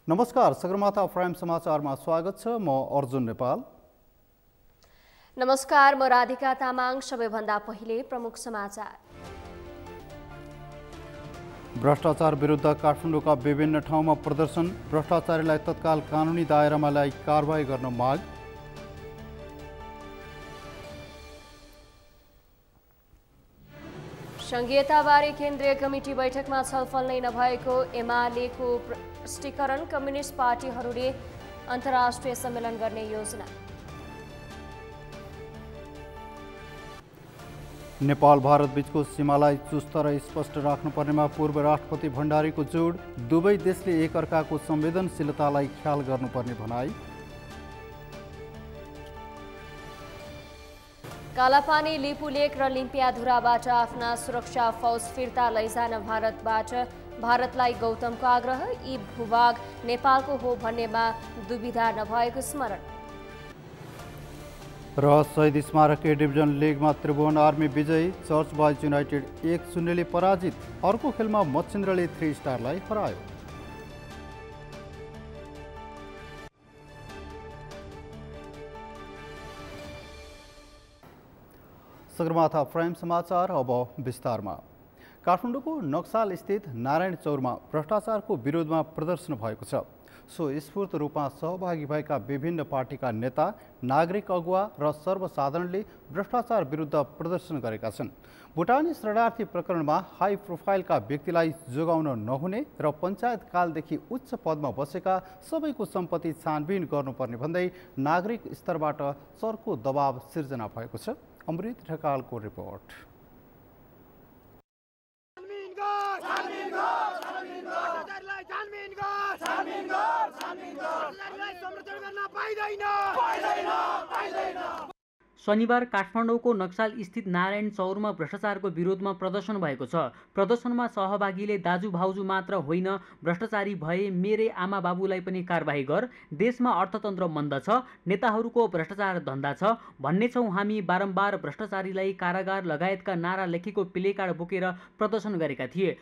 नमस्कार, सगरमाथा प्राइम समाचारमा स्वागत छ। म अर्जुन नेपाल। नमस्कार, म राधिका तामाङ। सबैभन्दा पहिले प्रमुख समाचार। भ्रष्टाचार विरुद्ध काठमाडौँका विभिन्न ठाउँमा प्रदर्शन, भ्रष्टाचारीलाई तत्काल कानुनी दायरामा ल्याई कारबाही गर्न माग। संघीयताबारे केन्द्रीय कमिटी बैठकमा छलफल नै नभएको एमालेको स्पष्टीकरण, कम्युनिस्ट पार्टीहरूले अन्तर्राष्ट्रिय सम्मेलन गर्ने योजना। नेपाल भारत बीचको सीमालाई चुस्त र स्पष्ट राख्नुपर्नेमा पूर्व राष्ट्रपति भण्डारीको जोड, दुवै देशले एकअर्काको संवेदनशीलतालाई ख्याल गर्नुपर्ने भनाई। कालापानी, लिपुलेक र लिम्पियाधुराबाट आफ्ना सुरक्षा फौज फिर्ता लैजान भारतलाई गौतमको आग्रह, यी भूभाग नेपालको हो भन्नेमा दुविधा नभएको स्मरण। र शहीद स्मारक ए डिभिजन लिगमा त्रिभुवन आर्मी विजयी, चर्च बॉयज युनाइटेड 1-0 पराजित। अर्को खेलमा मच्छिन्द्रले 3 स्टारलाई हरायो। सगरमाथा प्राइम समाचार अब विस्तारमा। काठमाडौँको नक्साल स्थित नारायण चौरमा भ्रष्टाचारको विरोधमा प्रदर्शन भएको छ। सो स्फूर्त रूपमा सहभागी भएका विभिन्न पार्टीका नेता, नागरिक अगुवा र सर्वसाधारणले भ्रष्टाचार विरुद्ध प्रदर्शन गरेका छन्। भुटानी शरणार्थी प्रकरणमा हाई प्रोफाइलका व्यक्तिलाई जोगाउन नहुने र पञ्चायत कालदेखि उच्च पदमा बसेका सबैको सम्पत्ति छानबिन गर्नुपर्ने भन्दै नागरिक स्तरबाट चर्को दबाव सिर्जना भएको छ। अमृत ढकालको रिपोर्ट। शनिबार काठमाडौँको नक्साल स्थित नारायण चौरमा भ्रष्टाचारको विरोधमा प्रदर्शन भएको छ। प्रदर्शनमा सहभागीले दाजु भाउजू मात्र होइन, भ्रष्टाचारी भए मेरै आमा बाबुलाई पनि कारबाही गर, देशमा अर्थतन्त्र मन्द छ, नेताहरूको भ्रष्टाचार धन्दा छ भन्ने छौँ हामी, बारम्बार भ्रष्टाचारीलाई कारागार लगायतका नारा लेखेको प्लेकार्ड बोकेर प्रदर्शन गरेका थिए।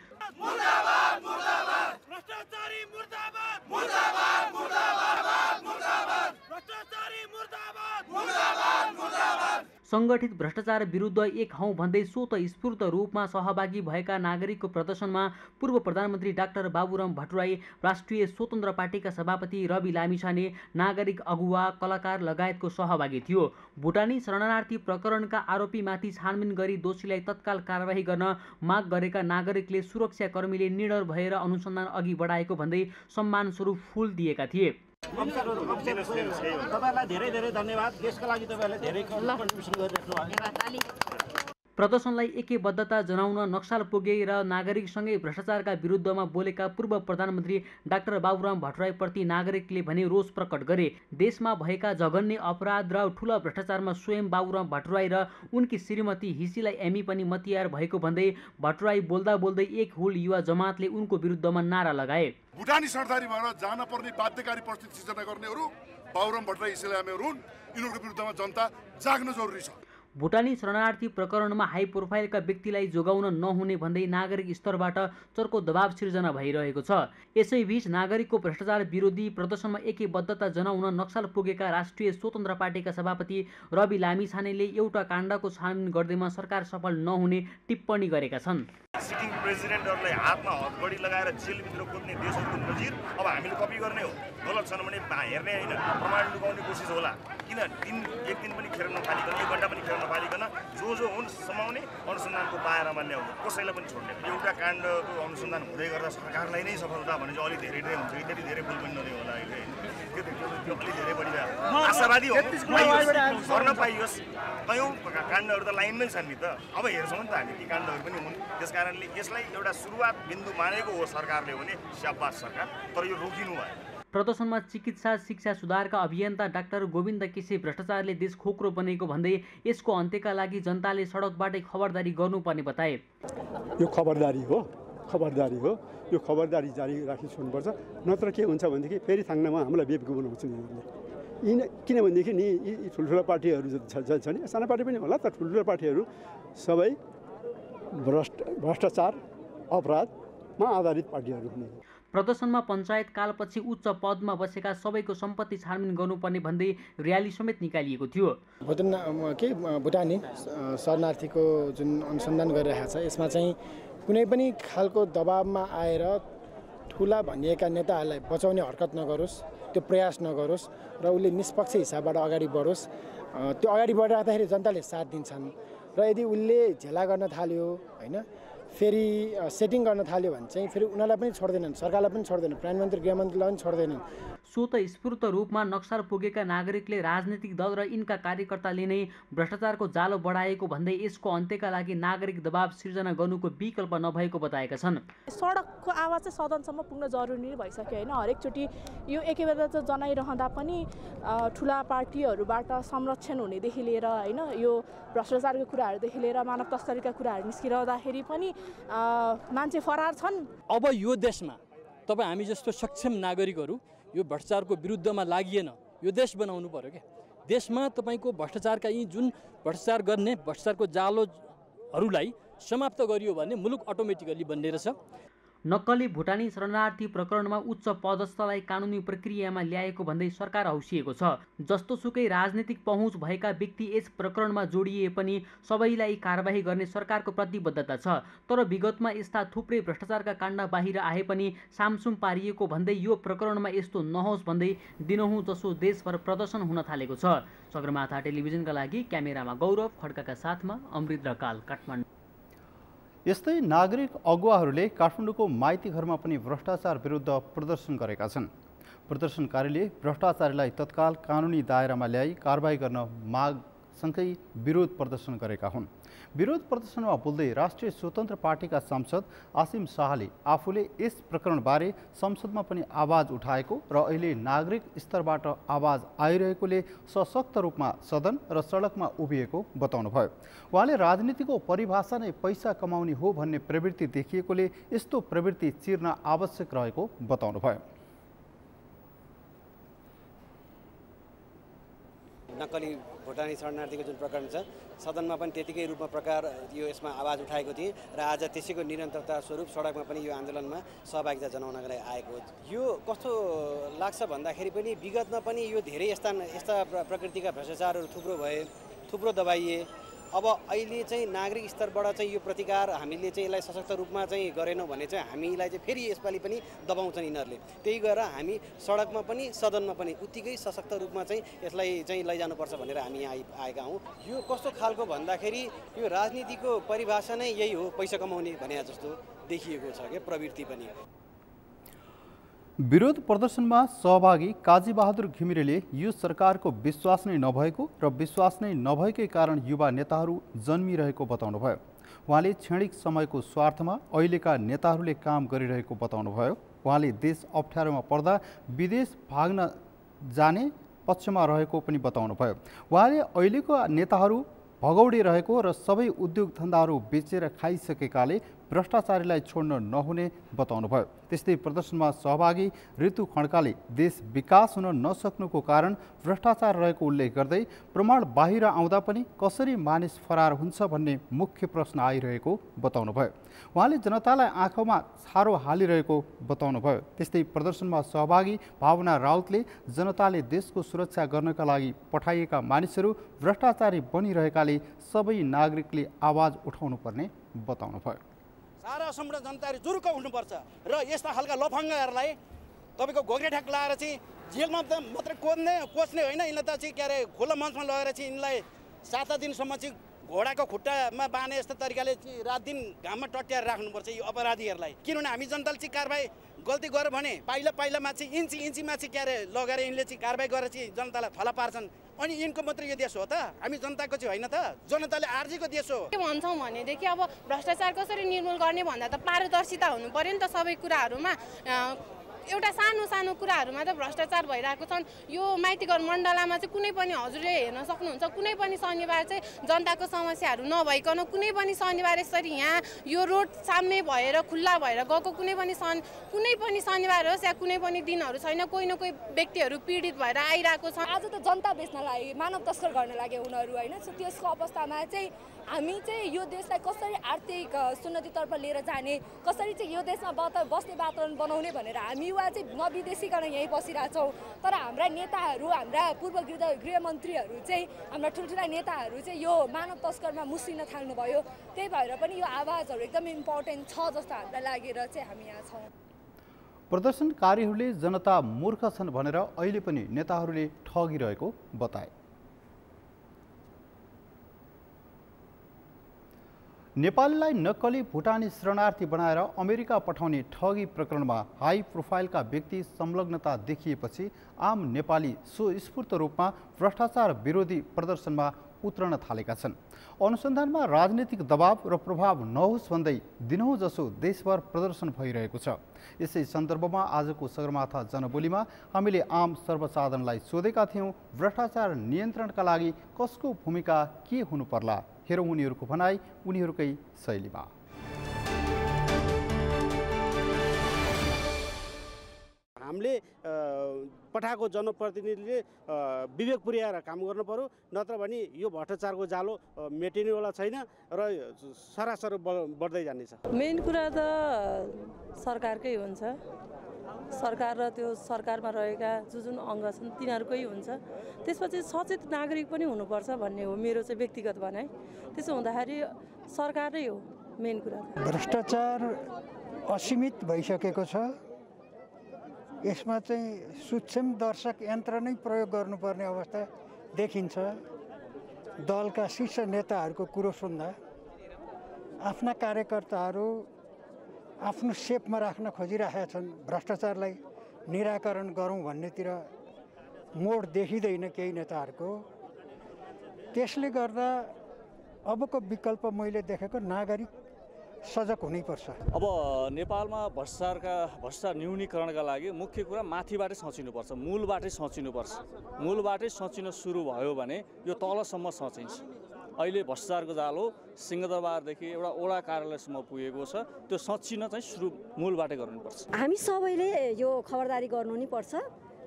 सङ्गठित भ्रष्टाचार विरुद्ध एक हौँ भन्दै स्वतस्फूर्त रूपमा सहभागी भएका नागरिकको प्रदर्शनमा पूर्व प्रधानमन्त्री डाक्टर बाबुराम भट्टराई, राष्ट्रिय स्वतन्त्र पार्टीका सभापति रवि लामिछाने, नागरिक अगुवा, कलाकार लगायतको सहभागी थियो। भुटानी शरणार्थी प्रकरणका आरोपीमाथि छानबिन गरी दोषीलाई तत्काल कारबाही गर्न माग गरेका नागरिकले सुरक्षाकर्मीले निडर भएर अनुसन्धान अघि बढाएको भन्दै सम्मान स्वरूप फूल दिएका थिए। तपाईलाई धेरै धेरै धन्यवाद। देशका लागि तपाईहरुले धेरै कन्ट्रिब्युसन गरिराख्नु भएको। प्रदर्शनलाई एकबद्धता जनाउन नक्साल पुगे र नागरिकसँगै भ्रष्टाचारका विरुद्धमा बोलेका पूर्व प्रधानमन्त्री डाक्टर बाबुराम भट्टराईप्रति नागरिकले भने रोष प्रकट गरे। देशमा भएका जघन्य अपराध र ठूला भ्रष्टाचारमा स्वयं बाबुराम भट्टराई र उनकी श्रीमती हिसीलाई एमी पनि मतियार भएको भन्दै भट्टराई बोल्दा बोल्दै एक हुल युवा जमातले उनको विरुद्धमा नारा लगाए। भुटानी सरदारी भएर जान पर्ने बाध्यकारी परिस्थिति सिर्जना गर्नेहरू बाबुराम भट्टराई हिसीलाई एमी हुन्, यिनीहरूको विरुद्धमा जनता जाग्न जरुरी छ। भुटानी शरणार्थी प्रकरणमा हाई प्रोफाइलका व्यक्तिलाई जोगाउन नहुने भन्दै नागरिक स्तरबाट चर्को दबाव सिर्जना भइरहेको छ। यसैबीच नागरिकको भ्रष्टाचार विरोधी प्रदर्शनमा एकबद्धता जनाउन नक्साल पुगेका राष्ट्रिय स्वतन्त्र पार्टीका सभापति रवि लामिछानेले एउटा काण्डको छानबिन गर्दैमा सरकार सफल नहुने टिप्पणी गरेका छन्। सिटिङ प्रेसिडेन्टहरूलाई हातमा हतकडी लगाएर जेलभित्र कुद्ने देशहरूको नजिर अब हामीले कपी गर्ने हो। गलत छन् भने हेर्ने होइन, प्रमाण लुकाउने कोसिस होला। किन एक दिन पनि खेर नफालिकन, 1 घण्टा पनि खेर नफालिकन जो हुन् समाउने, अनुसन्धानको दायरामा ल्याउने, कसैलाई पनि छोड्ने। एउटा काण्डको अनुसन्धान हुँदै गर्दा सरकारलाई नै सफलता भने चाहिँ अलिक धेरै नै हुन्छ कि त्यति धेरै फुल पनि नदियो होला अहिले। त्यो अलिक धेरै बढी भयो। आशावादी हो गर्न पाइयोस्। कयौँ काण्डहरू त लाइनमै छन् नि त। अब हेर्छौँ नि त हामी ती काण्डहरू पनि हुन्। त्यस कारणले यसलाई एउटा सुरुवात बिन्दु मानेको हो सरकारले भने स्याबास सरकार, तर यो रोकिनु भयो। प्रदर्शनमा चिकित्सा शिक्षा सुधारका अभियन्ता डाक्टर गोविन्द केसी भ्रष्टाचारले देश खोक्रो बनेको भन्दै यसको अन्त्यका लागि जनताले सडकबाटै खबरदारी गर्नुपर्ने बताए। यो खबरदारी हो, यो खबरदारी जारी राखी छोड्नुपर्छ। नत्र के हुन्छ भनेदेखि फेरि थाङ्नामा हामीलाई बेबको बनाउँछ नि। किनभनेदेखि नि यी ठुल्ठुला पार्टीहरू छ नि, साना पार्टी पनि होला, तर ठुल्ठुला पार्टीहरू सबै भ्रष्टाचार, अपराध आधारित पार्टीहरू हुने। प्रदर्शनमा पञ्चायत कालपछि उच्च पदमा बसेका सबैको सम्पत्ति छानबिन गर्नुपर्ने भन्दै र्याली समेत निकालिएको थियो। भुटानी शरणार्थीको जुन अनुसन्धान गरिरहेको छ यसमा चाहिँ कुनै पनि खालको दबावमा आएर ठुला भनिएका नेताहरूलाई बचाउने हरकत नगरोस्, त्यो प्रयास नगरोस् र उसले निष्पक्ष हिसाबबाट अगाडि बढोस्। त्यो अगाडि बढिराख्दाखेरि जनताले साथ दिन्छन् र यदि उसले झेला गर्न थाल्यो होइन फेरि सेटिङ गर्न थाल्यो भने चाहिँ फेरि उनीहरूलाई पनि छोड्दैनन्, सरकारलाई पनि छोड्दैनन्, प्रधानमन्त्री गृहमन्त्रीलाई पनि छोड्दैनन्। स्वतःस्फूर्त रूपमा नक्सल पुगेका नागरिकले राजनीतिक दल र यिनका कार्यकर्ताले नै भ्रष्टाचारको जालो बढाएको भन्दै यसको अन्त्यका लागि नागरिक दबाव सिर्जना गर्नुको विकल्प नभएको बताएका छन्। सडकको आवाज चाहिँ सदनसम्म पुग्न जरुरी भइसक्यो होइन। हरेकचोटि यो एकैबेला त जनाइरहँदा पनि ठुला पार्टीहरूबाट संरक्षण हुनेदेखि लिएर होइन यो भ्रष्टाचारको कुराहरूदेखि लिएर मानव तस्करीका कुराहरू निस्किरहँदाखेरि पनि मान्छे फरार छन्। अब यो देशमा तपाईँ हामी जस्तो सक्षम नागरिकहरू यो भ्रष्टाचारको विरुद्धमा लागिएन यो देश बनाउनु पर्यो क्या। देशमा तपाईँको भ्रष्टाचारका यी जुन भ्रष्टाचार गर्ने भ्रष्टाचारको जालोहरूलाई समाप्त गरियो भने मुलुक अटोमेटिकली बन्ने रहेछ। नक्कली भुटानी शरणार्थी प्रकरणमा उच्च पदस्थलाई कानुनी प्रक्रियामा ल्याएको भन्दै सरकार हौसिएको छ। जस्तोसुकै राजनीतिक पहुँच भएका व्यक्ति यस प्रकरणमा जोडिए पनि सबैलाई कारबाही गर्ने सरकारको प्रतिबद्धता छ। तर विगतमा यस्ता थुप्रै भ्रष्टाचारका काण्ड बाहिर आए पनि सामसुम पारिएको भन्दै यो प्रकरणमा यस्तो नहोस् भन्दै दिनहुँ जसो देशभर प्रदर्शन हुन थालेको छ। सगरमाथा टेलिभिजनका लागि क्यामेरामा गौरव खड्काका साथमा अमृत ढकाल, काठमाडौँ। यस्तै नागरिक अगुवाहरूले काठमाडौँको माइती घरमा पनि भ्रष्टाचार विरुद्ध प्रदर्शन गरेका छन्। प्रदर्शनकारीले भ्रष्टाचारीलाई तत्काल कानुनी दायरामा ल्याई कारबाही गर्न मागसँगै विरोध प्रदर्शन गरेका हुन्। विरोध प्रदर्शनमा बोल्दै राष्ट्रिय स्वतन्त्र पार्टीका सांसद आसिम शाहले आफूले यस प्रकरणबारे संसदमा पनि आवाज उठाएको र अहिले नागरिक स्तरबाट आवाज आइरहेकोले सशक्त रूपमा सदन र सडकमा उभिएको बताउनुभयो। उहाँले राजनीतिको परिभाषा नै पैसा कमाउने हो भन्ने प्रवृत्ति देखिएकोले यस्तो प्रवृत्ति चिर्न आवश्यक रहेको बताउनुभयो। नक्कली भुटानी शरणार्थीको जुन प्रकरण छ सदनमा पनि त्यतिकै रूपमा यो यसमा आवाज उठाएको थिएँ र आज त्यसैको निरन्तरता स्वरूप सडकमा पनि यो आन्दोलनमा सहभागिता जनाउनका लागि आएको। यो कस्तो लाग्छ भन्दाखेरि पनि विगतमा पनि यो धेरै यस्ता प्रकृतिका भ्रष्टाचारहरू थुप्रो भए, थुप्रो दबाइए। अब अहिले चाहिँ नागरिक स्तरबाट चाहिँ यो प्रतिकार हामीले चाहिँ यसलाई सशक्त रूपमा चाहिँ गरेनौँ भने चाहिँ हामीलाई चाहिँ फेरि यसपालि पनि दबाउँछन् यिनीहरूले। त्यही गरेर हामी सडकमा पनि सदनमा पनि उत्तिकै सशक्त रूपमा चाहिँ यसलाई चाहिँ लैजानुपर्छ भनेर हामी यहाँ आएका हौँ। यो कस्तो खालको भन्दाखेरि यो राजनीतिको परिभाषा नै यही हो, पैसा कमाउने भने जस्तो देखिएको छ क्या प्रवृत्ति पनि। विरोध प्रदर्शनमा सहभागी काजी बहादुर घिमिरेले यो सरकारको विश्वास नै नभएको र विश्वास नै नभएकै कारण युवा नेताहरू जन्मिरहेको बताउनुभयो। उहाँले क्षणिक समयको स्वार्थमा अहिलेका नेताहरूले काम गरिरहेको बताउनुभयो। उहाँले देश अप्ठ्यारोमा पर्दा विदेश भाग्न जाने पक्षमा रहेको पनि बताउनुभयो। उहाँले अहिलेको नेताहरू भगौडे रहेको र सबै उद्योग धन्दाहरू बेचेर खाइसकेकाले भ्रष्टाचारीलाई छोड्न नहुने बताउनुभयो। त्यस्तै प्रदर्शनमा सहभागी ऋतु खड्काले देश विकास हुन नसक्नुको कारण भ्रष्टाचार रहेको उल्लेख गर्दै प्रमाण बाहिर आउँदा पनि कसरी मानिस फरार हुन्छ भन्ने मुख्य प्रश्न आइरहेको बताउनुभयो। उहाँले जनतालाई आँखामा छारो हालिरहेको बताउनुभयो। त्यस्तै प्रदर्शनमा सहभागी भावना राउतले जनताले देशको सुरक्षा गर्नका लागि पठाइएका मानिसहरू भ्रष्टाचारी बनिरहेकाले सबै नागरिकले आवाज उठाउनुपर्ने बताउनुभयो। सारा सम्पूर्ण जनताहरू जुरुक्क उठ्नुपर्छ र यस्ता खालका लफङ्गाहरूलाई तपाईँको घोक्रे ठ्याक लगाएर चाहिँ जेलमा मात्रै कोच्ने होइन, यिनलाई त चाहिँ के अरे खुल्ला मञ्चमा लगेर चाहिँ यिनलाई 7 दिनसम्म चाहिँ घोडाको खुट्टामा बाँधे यस्तो तरिकाले चाहिँ रात दिन घाममा टट्याएर राख्नुपर्छ यो अपराधीहरूलाई। किनभने हामी जनताले चाहिँ कारबाही गल्ती गर्यो भने पाइलामा चाहिँ इन्चीमा चाहिँ के अरे लगेर यिनले चाहिँ कारबाही गरेर चाहिँ जनतालाई थला पार्छन्। अनि यिनको मात्रै यो देश हो त? हामी जनताको चाहिँ होइन त? जनताले आर्जीको देश हो। के भन्छौँ भनेदेखि अब भ्रष्टाचार कसरी निर्मूल गर्ने भन्दा त पारदर्शिता हुनु पर्यो नि त सबै कुराहरूमा। एउटा सानो कुराहरूमा त भ्रष्टाचार भइरहेको छन्। यो माइतीघर मण्डलामा चाहिँ कुनै पनि हजुरले हेर्न सक्नुहुन्छ कुनै पनि शनिबार चाहिँ जनताको समस्याहरू नभइकन कुनै पनि शनिबार यसरी यहाँ यो रोड सामने भएर खुल्ला भएर गएको कुनै पनि शनिबार होस् या कुनै पनि दिनहरू छैन, कोही न कोही व्यक्तिहरू पीडित भएर आइरहेको छ। आज त जनता बेच्न लागि मानव तस्कर गर्न लागि उनीहरू होइन। त्यसको अवस्थामा चाहिँ हामी चाहिँ यो देशलाई कसरी आर्थिक सुन्नतितर्फ लिएर जाने, कसरी चाहिँ यो देशमा बस्ने वातावरण बनाउने भनेर हामी युवा चाहिँ नविदेशीकन यहीँ बसिरहेछौँ। तर हाम्रा नेताहरू, हाम्रा पूर्व गृहमन्त्रीहरू चाहिँ, हाम्रा ठुल्ठुला नेताहरू चाहिँ यो मानव तस्करमा मुस्लिन थाल्नुभयो। त्यही भएर पनि यो आवाजहरू एकदम इम्पोर्टेन्ट छ जस्तो हामीलाई लागेर चाहिँ हामी यहाँ छौँ। प्रदर्शनकारीहरूले जनता मूर्ख छन् भनेर अहिले पनि नेताहरूले ठगिरहेको बताए। नेपाललाई नक्कली भुटानी शरणार्थी बनाएर अमेरिका पठाउने ठगी प्रकरणमा हाई प्रोफाइलका व्यक्ति संलग्नता देखिएपछि आम नेपाली स्वस्फूर्त रूपमा भ्रष्टाचार विरोधी प्रदर्शनमा उत्रन थालेका छन्। अनुसन्धानमा राजनीतिक दबाव र प्रभाव नहोस् भन्दै दिनहुँ जसो देशभर प्रदर्शन भइरहेको छ। यसै सन्दर्भमा आजको सगरमाथा जनबोलीमा हामीले आम सर्वसाधारणलाई सोधेका थियौँ, भ्रष्टाचार नियन्त्रणका लागि कसको भूमिका के हुनु पर्ला? हेरौँ उनीहरूको भनाइ उनीहरूकै शैलीमा। हामीले पठाएको जनप्रतिनिधिले विवेक पुर्याएर काम गर्नु पर्यो, नत्र भने यो भ्रष्टाचारको जालो मेटिनेवाला छैन र सरासर बढ्दै जानेछ। मेन कुरा त सरकारकै हुन्छ। सरकार र त्यो सरकारमा रहेका जुन अङ्ग छन् तिनीहरूकै हुन्छ। त्यसपछि सचेत नागरिक पनि हुनुपर्छ भन्ने हो मेरो चाहिँ व्यक्तिगत भनाइ। त्यसो हुँदाखेरि सरकारै हो मेन कुरा। भ्रष्टाचार असीमित भइसकेको छ। यसमा चाहिँ सूक्ष्म दर्शक यन्त्र नै प्रयोग गर्नुपर्ने अवस्था देखिन्छ। दलका शीर्ष नेताहरूको कुरो सुन्दा आफ्ना कार्यकर्ताहरू आफ्नो सेपमा राख्न खोजिरहेका छन्। भ्रष्टाचारलाई निराकरण गरौँ भन्नेतिर मोड देखिँदैन केही नेताहरूको। त्यसले गर्दा अबको विकल्प मैले देखेको नागरिक सजग हुनैपर्छ। अब नेपालमा भ्रष्टाचार न्यूनीकरणका लागि मुख्य कुरा माथिबाटै सचिनुपर्छ, मूलबाटै सचिनुपर्छ। मूलबाटै सचिन सुरु भयो भने यो तलसम्म सचिन्छ। अहिले भ्रष्टाचारको जालो सिंहदरबारदेखि एउटा ओडा कार्यालयसम्म पुगेको छ। त्यो सचिन चाहिँ सुरु मूलबाटै गर्नुपर्छ। हामी सबैले यो खबरदारी गर्नु नै पर्छ।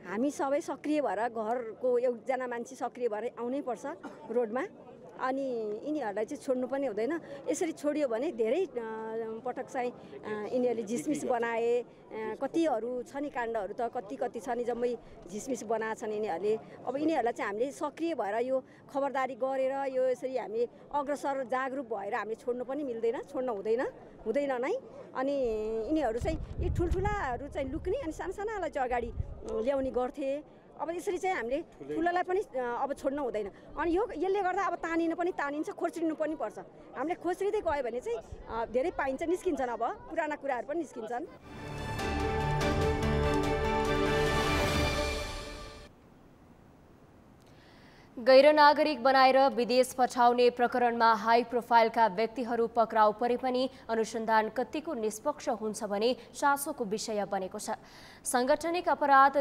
हामी सबै सक्रिय भएर घरको एकजना मान्छे सक्रिय भएर आउनै पर्छ रोडमा। अनि यिनीहरूलाई चाहिँ छोड्नु पनि हुँदैन। यसरी छोडियो भने धेरै पटक चाहिँ यिनीहरूले झिसमिस बनाए। कतिहरू छ नि काण्डहरू त कति छ नि जम्मै झिसमिस बनाएछन् यिनीहरूले। अब यिनीहरूलाई चाहिँ हामीले सक्रिय भएर यो खबरदारी गरेर यो यसरी हामी अग्रसर जागरुक भएर हामीले छोड्नु पनि मिल्दैन, छोड्न हुँदैन नै। अनि यिनीहरू चाहिँ यी ठुल्ठुलाहरू चाहिँ लुक्ने अनि सानालाई चाहिँ अगाडि ल्याउने गर्थे। अब यसरी चाहिँ हामीले ठुलोलाई पनि अब छोड्न हुँदैन। अनि यसले गर्दा अब तानिन्छ, खोर्चिनु पनि पर्छ। हामीले खोर्चिँदै गयो भने चाहिँ धेरै पाइन्छ, निस्किन्छन्। अब पुराना कुराहरू पनि निस्किन्छन्। गैर नागरिक बनाएर विदेश पठाउने प्रकरणमा हाई प्रोफाइलका व्यक्तिहरू पक्राउ परे पनि अनुसन्धान कतिको निष्पक्ष हुन्छ भने चासोको विषय बनेको छ। सांगठनिक अपराध,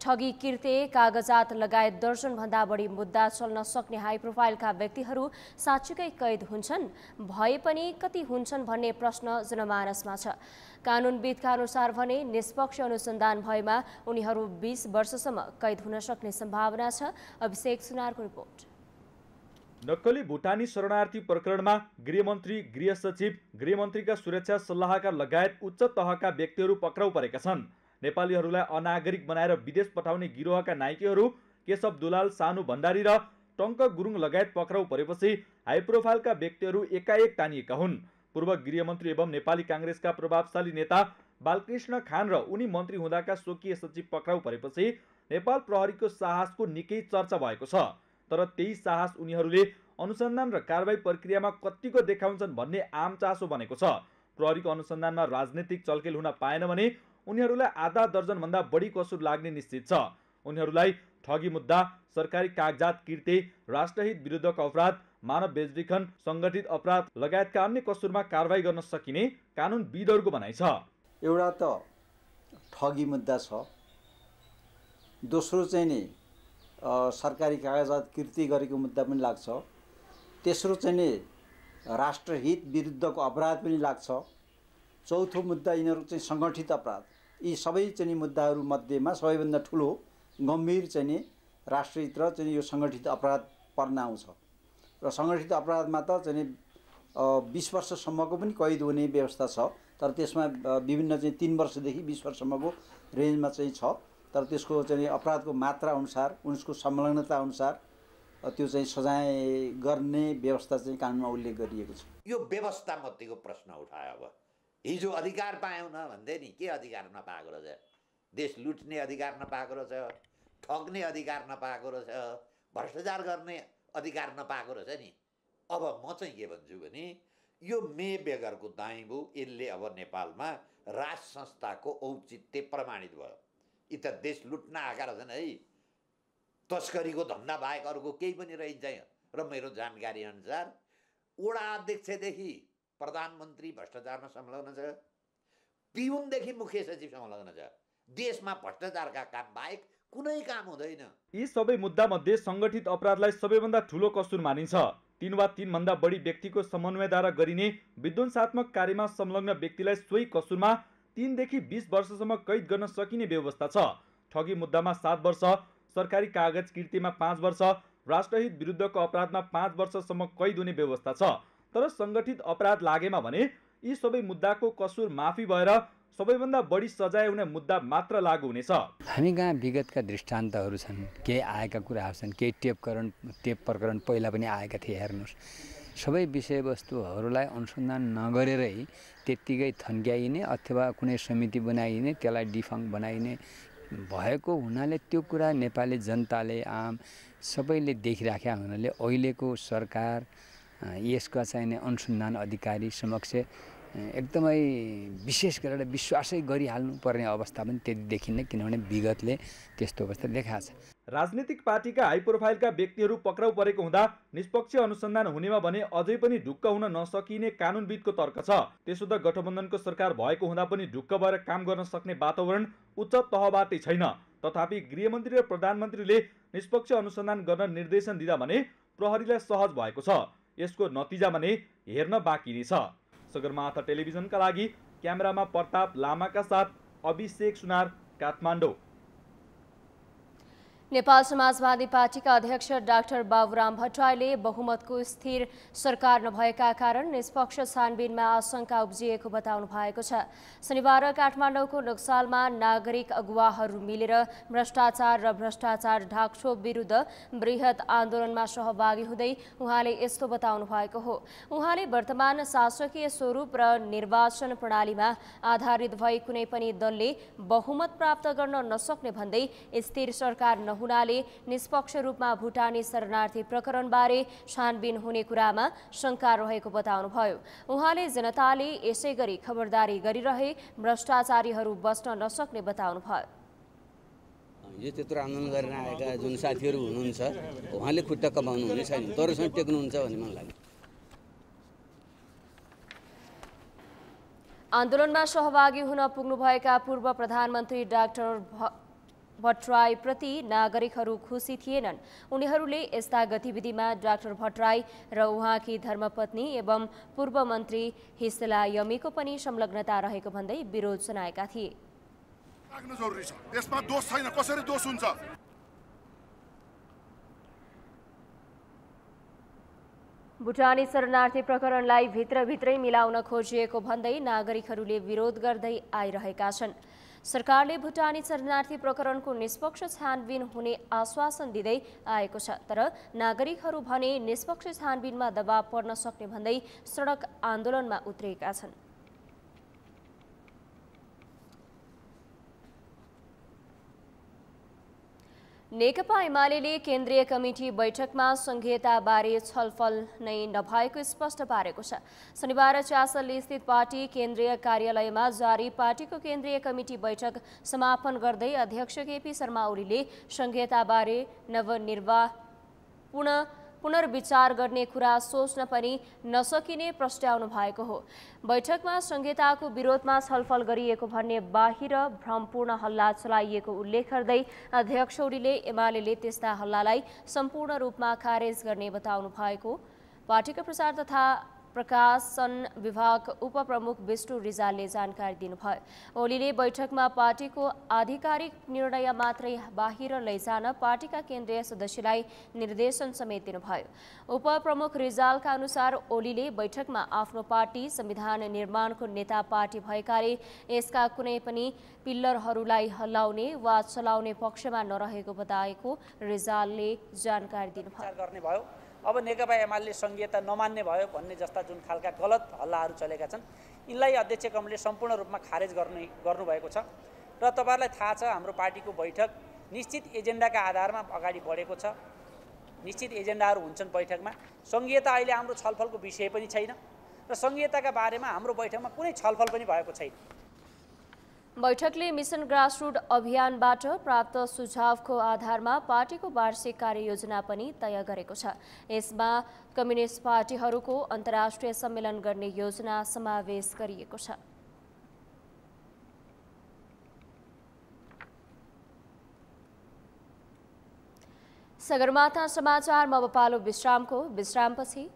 ठगी, किर्ते, कागजात लगायत दर्जनभन्दा बढी मुद्दा चल्न सक्ने हाई प्रोफाइलका व्यक्तिहरू साँच्चीकै कैद हुन्छन् भए पनि कति हुन्छन् भन्ने प्रश्न जनमानसमा छ। कानुनविदका अनुसार भने निष्पक्ष अनुसन्धान भएमा उनीहरू 20 वर्षसम्म कैद हुन सक्ने सम्भावना छ। अभिषेक सुनारको रिपोर्ट। नक्कली भुटानी शरणार्थी प्रकरणमा गृहमन्त्री, गृह सचिव, गृहमन्त्रीका सुरक्षा सल्लाहकार लगायत उच्च तहका व्यक्तिहरू पक्राउ परेका छन्। नेपालीहरूलाई अनागरिक बनाएर विदेश पठाउने गिरोहका नायकीहरू केशव दुलाल, सानु भण्डारी र टङ्क गुरुङ लगायत पक्राउ परेपछि हाई प्रोफाइलका व्यक्तिहरू एकाएक तानिएका हुन्। पूर्व गृहमन्त्री एवं नेपाली काङ्ग्रेसका प्रभावशाली नेता बालकृष्ण खान र उनी मन्त्री हुँदाका स्वकीय सचिव पक्राउ परेपछि नेपाल प्रहरीको साहसको निकै चर्चा भएको छ। तर त्यही साहस उनीहरूले अनुसन्धान र कारबाही प्रक्रियामा कतिको देखाउँछन् भन्ने आम चासो बनेको छ। प्रहरीको अनुसन्धानमा राजनीतिक चलखेल हुन पाएन भने उनीहरूलाई आधा दर्जनभन्दा बढी कसुर लाग्ने निश्चित छ। उनीहरूलाई ठगी मुद्दा, सरकारी कागजात किर्ते, राष्ट्रहित विरुद्धको अपराध, मानव बेचबिखन, सङ्गठित अपराध लगायतका अन्य कसुरमा कारबाही गर्न सकिने कानुनविदहरूको भनाइ छ। एउटा त ठगी मुद्दा छ, दोस्रो चाहिँ नि सरकारी कागजात किर्ती गरेको मुद्दा पनि लाग्छ, तेस्रो चाहिँ नि राष्ट्रहित विरुद्धको अपराध पनि लाग्छ, चौथो मुद्दा यिनीहरू चाहिँ सङ्गठित अपराध। यी सबै चाहिँ मुद्दाहरू मध्येमा सबैभन्दा ठुलो गम्भीर चाहिँ नि राष्ट्रहित र चाहिँ यो सङ्गठित अपराध पर्न आउँछ। र सङ्गठित अपराधमा त चाहिँ 20 वर्षसम्मको पनि कैद हुने व्यवस्था छ, तर त्यसमा विभिन्न चाहिँ 3 वर्षदेखि 20 वर्षसम्मको रेन्जमा चाहिँ छ। तर त्यसको चाहिँ अपराधको मात्रा अनुसार उनको संलग्नता अनुसार त्यो चाहिँ सजाय गर्ने व्यवस्था चाहिँ कानुनमा उल्लेख गरिएको छ। यो व्यवस्था मध्येको प्रश्न उठायो। अब हिजो अधिकार पायौँ न भन्दै नि के अधिकार नपाएको रहेछ? देश लुट्ने अधिकार नपाएको रहेछ, ठग्ने अधिकार नपाएको रहेछ, भ्रष्टाचार गर्ने अधिकार नपाएको रहेछ नि। अब म चाहिँ के भन्छु भने यो मे बेगरको दाइबो यसले अब नेपालमा राज संस्थाको औचित्य प्रमाणित भयो। यी त देश लुट्न आएका रहेछन् है, तस्करीको धन्दा बाहेक अरूको केही पनि रहन्छ। र मेरो जानकारी अनुसार वडा अध्यक्षदेखि प्रधानमन्त्री भ्रष्टाचारमा संलग्न छ, पिउनदेखि मुख्य सचिव संलग्न छ। देशमा भ्रष्टाचारका काम बाहेक कुनै काम हुँदैन। यी सबै मुद्दामध्ये सङ्गठित अपराधलाई सबैभन्दा ठुलो कसुर मानिन्छ। 3 वा 3 भन्दा बढी व्यक्तिको समन्वयद्वारा गरिने विध्वंसात्मक कार्यमा संलग्न व्यक्तिलाई सोही कसुरमा 3 देखि 20 वर्षसम्म कैद गर्न सकिने व्यवस्था छ। ठगी मुद्दामा 7 वर्ष, सरकारी कागज किर्तीमा 5 वर्ष, राष्ट्रहित विरुद्धको अपराधमा 5 वर्षसम्म कैद हुने व्यवस्था छ। तर सङ्गठित अपराध लागेमा भने यी सबै मुद्दाको कसुर माफी भएर सबैभन्दा बढी सजाय हुने मुद्दा मात्र लागू हुनेछ। हामी कहाँ विगतका दृष्टान्तहरू छन्, केही आएका कुराहरू छन्, केही टेप प्रकरण पहिला पनि आएका थिए। हेर्नुहोस्, सबै विषयवस्तुहरूलाई अनुसन्धान नगरेरै त्यत्तिकै थन्क्याइने अथवा कुनै समिति बनाइने, त्यसलाई डिफङ्क बनाइने भएको हुनाले त्यो कुरा नेपाली जनताले आम सबैले देखिराखेका हुनाले अहिलेको सरकार यसका चाहिने अनुसन्धान अधिकारी समक्ष एकदमै विशेष गरेर विश्वासै गरिहाल्नु पर्ने अवस्था पनि त्यति देखिन्न, किनभने विगतले त्यस्तो अवस्था देखाएको छ। राजनीतिक पार्टीका हाई प्रोफाइलका व्यक्तिहरू पक्राउ परेको हुँदा निष्पक्ष अनुसन्धान हुनेमा भने अझै पनि ढुक्क हुन नसकिने कानुनविदको तर्क छ। त्यसो त गठबन्धनको सरकार भएको हुँदा पनि ढुक्क भएर काम गर्न सक्ने वातावरण उच्च तहबाटै छैन। तथापि गृहमन्त्री र प्रधानमन्त्रीले निष्पक्ष अनुसन्धान गर्न निर्देशन दिँदा भने प्रहरीलाई सहज भएको छ। यसको नतिजा भने हेर्न बाँकी नै छ। सगरमाथा टेलिभिजनका लागि क्यामेरामा प्रताप लामाका साथ अभिषेक सुनार, काठमाडौँ। नेपाल समाजवादी पार्टीका अध्यक्ष डाक्टर बाबुराम भट्टराईले बहुमतको स्थिर सरकार नभएका कारण निष्पक्ष छानबिनमा आशंका उब्जिएको बताउनु भएको छ। शनिबार काठमाडौँको नक्सालमा नागरिक अगुवाहरू मिलेर भ्रष्टाचार र भ्रष्टाचार ढाकछोप विरुद्ध बृहत आन्दोलनमा सहभागी हुँदै उहाँले यस्तो बताउनु भएको हो। उहाँले वर्तमान शासकीय स्वरूप र निर्वाचन प्रणालीमा आधारित भई कुनै पनि दलले बहुमत प्राप्त गर्न नसक्ने भन्दै स्थिर सरकार हुनाले निष्पक्ष रूपमा भुटानी शरणार्थी प्रकरणबारे छानबिन हुने कुरामा शंका रहेको बताउनुभयो। उहाँले जनताले यसै गरी खबरदारी गरिरहे भ्रष्टाचारीहरू बस्न नसक्ने बताउनुभयो। यो त्यत्रो आन्दोलन गरेर आएका जुन साथीहरू हुनुहुन्छ उहाँले खुट्टा कमाउनु हुने छैन, तरुसँग टेक्नुहुन्छ भन्ने मलाई लाग्छ। आन्दोलनमा सहभागी हुन पुग्नुभएका पूर्व प्रधानमन्त्री डाक्टर भट्टराई प्रति नागरिकहरू खुसी थिएनन्। उनीहरूले यस्ता गतिविधिमा डाक्टर भट्टराई र उहाँकी धर्मपत्नी एवं पूर्व मन्त्री हिस्सेला यमीको पनि संलग्नता रहेको भन्दै विरोध जनाएका थिए। राख्न जरुरी छ, यसमा दोष छैन, कसरी दोष हुन्छ? भुटानी शरणार्थी प्रकरणलाई भित्रभित्रै मिलाउन खोजिएको भन्दै नागरिकहरूले विरोध गर्दै आइरहेका छन्। सरकारले भुटानी शरणार्थी प्रकरणको निष्पक्ष छानबिन हुने आश्वासन दिँदै आएको छ, तर नागरिकहरू भने निष्पक्ष छानबिनमा दबाव पर्न सक्ने भन्दै सडक आन्दोलनमा उत्रिएका छन्। नेकपा एमाले केन्द्रीय कमिटी बैठकमा संघीयताबारे छलफल नै नभएको स्पष्ट पारेको छ। शनिबार च्यासल स्थित पार्टी केन्द्रीय कार्यालयमा जारी पार्टीको केन्द्रीय कमिटी बैठक समापन गर्दै अध्यक्ष केपी शर्मा ओलीले संघीयताबारे पुनर्विचार गर्ने कुरा सोच्न पनि नसकिने प्रस्ट्याउनु भएको हो। बैठकमा संहिताको विरोधमा छलफल गरिएको भन्ने बाहिर भ्रमपूर्ण हल्ला चलाइएको उल्लेख गर्दै अध्यक्ष ओलीले एमाले त्यस्ता हल्लालाई सम्पूर्ण रूपमा खारेज गर्ने बताउनु भएको पार्टीका प्रचार तथा प्रकाशन विभाग उपप्रमुख विष्णु रिजालले जानकारी दिनुभयो। ओलीले बैठकमा पार्टीको आधिकारिक निर्णय मात्रै बाहिर लैजान पार्टीका केन्द्रीय सदस्यलाई निर्देशन समेत दिनुभयो। उपप्रमुख रिजालका अनुसार ओलीले बैठकमा आफ्नो पार्टी संविधान निर्माणको नेता पार्टी भएकाले यसका कुनै पनि पिल्लरहरूलाई हल्लाउने वा चलाउने पक्षमा नरहेको बताएको रिजालले जानकारी दिनुभयो। अब नेकपा एमाले संघीयता नमान्ने भयो भन्ने जस्ता जुन खालका गलत हल्लाहरू चलेका छन् यिनलाई अध्यक्ष कमले सम्पूर्ण रूपमा खारेज गर्नुभएको छ र तपाईहरुलाई थाहा छ हाम्रो पार्टीको बैठक निश्चित एजेन्डाका आधारमा अगाडि बढेको छ। निश्चित एजेन्डाहरू हुन्छन् बैठकमा। संघीयता अहिले हाम्रो छलफलको विषय पनि छैन र संघीयताका बारेमा हाम्रो बैठकमा कुनै छलफल पनि भएको छैन। बैठकले मिसन ग्रासरुट अभियानबाट प्राप्त सुझावको आधारमा पार्टीको वार्षिक कार्ययोजना पनि तय गरेको छ। यसमा कम्युनिस्ट पार्टीहरूको अन्तर्राष्ट्रिय सम्मेलन गर्ने योजना समावेश गरिएको छ। सगरमाथा समाचारमा अब पालो विश्रामको। विश्रामपछि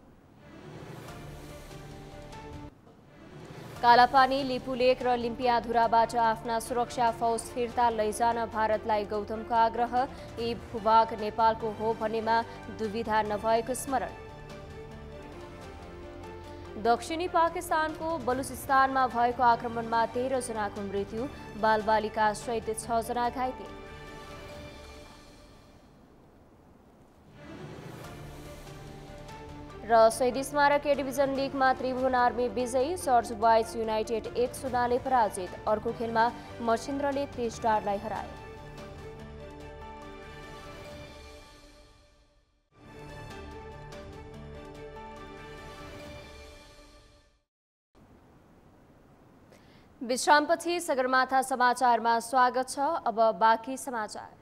कालापानी, लिपुलेक र लिम्पियाधुराबाट आफ्ना सुरक्षा फौज फिर्ता लैजान भारतलाई गौतमको आग्रह। यी भूभाग नेपालको हो भन्नेमा दुविधा नभएको स्मरण। दक्षिणी पाकिस्तानको बलुचिस्तानमा भएको आक्रमणमा 13 जनाको मृत्यु, बालबालिका सहित 6 जना घाइते। र शहीद स्मारक ए डिभिजन लिगमा त्रिभुवन आर्मी विजयी, सर्च बोइज युनाइटेड 1-0 पराजित। अर्को खेलमा मछिन्द्रले त्रिस्टारलाई हराए। विश्रामपछि सगरमाथा समाचारमा स्वागत छ। अब बाँकी समाचार।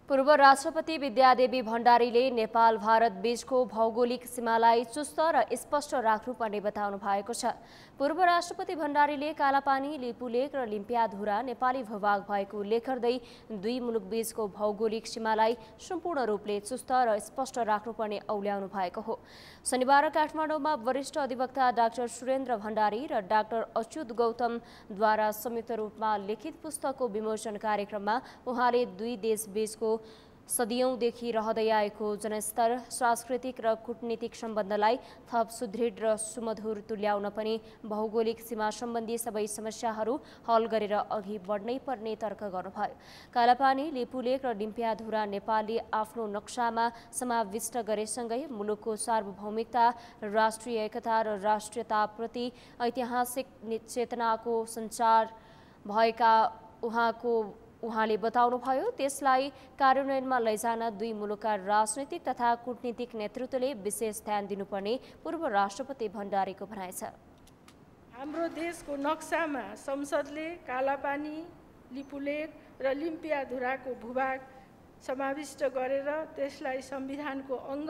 पूर्व राष्ट्रपति विद्यादेवी भण्डारीले नेपाल भारत बीचको भौगोलिक सीमालाई चुस्त र स्पष्ट राख्नुपर्ने बताउनु भएको छ। पूर्व राष्ट्रपति भण्डारीले कालापानी, लिपुलेक र लिम्पियाधुरा नेपाली भूभाग भएको उल्लेख गर्दै दुई मुलुक बीचको भौगोलिक सीमालाई सम्पूर्ण रूपले चुस्त र स्पष्ट राख्नुपर्ने औल्याउनु भएको हो। शनिबार काठमाडौँमा वरिष्ठ अधिवक्ता डाक्टर सुरेन्द्र भण्डारी र डाक्टर अच्युत गौतमद्वारा संयुक्त रूपमा लिखित पुस्तकको विमोचन कार्यक्रममा उहाँले दुई देश बीचको सदियौंदेखि रहँदै आएको जनस्तर, सांस्कृतिक र कूटनीतिक सम्बन्धलाई थप सुदृढ र सुमधुर तुल्याउन पनि भौगोलिक सीमा सम्बन्धी सबै समस्याहरू हल गरेर अघि बढ्नै पर्ने तर्क गर्नुभयो। कालापानी, लिपुलेक र लिम्पियाधुरा नेपालले आफ्नो नक्सामा समाविष्ट गरेसँगै मुलुकको सार्वभौमिकता, राष्ट्रिय एकता र राष्ट्रियताप्रति ऐतिहासिक चेतनाको सञ्चार भएका उहाँले बताउनुभयो। त्यसलाई कार्यान्वयनमा लैजान दुई मुलुकका राजनैतिक तथा कूटनीतिक नेतृत्वले विशेष ध्यान दिनुपर्ने पूर्व राष्ट्रपति भण्डारीको भनाइ छ। हाम्रो देशको नक्सामा संसदले कालापानी, लिपुलेक र लिम्पियाधुराको भूभाग समाविष्ट गरेर त्यसलाई संविधानको अङ्ग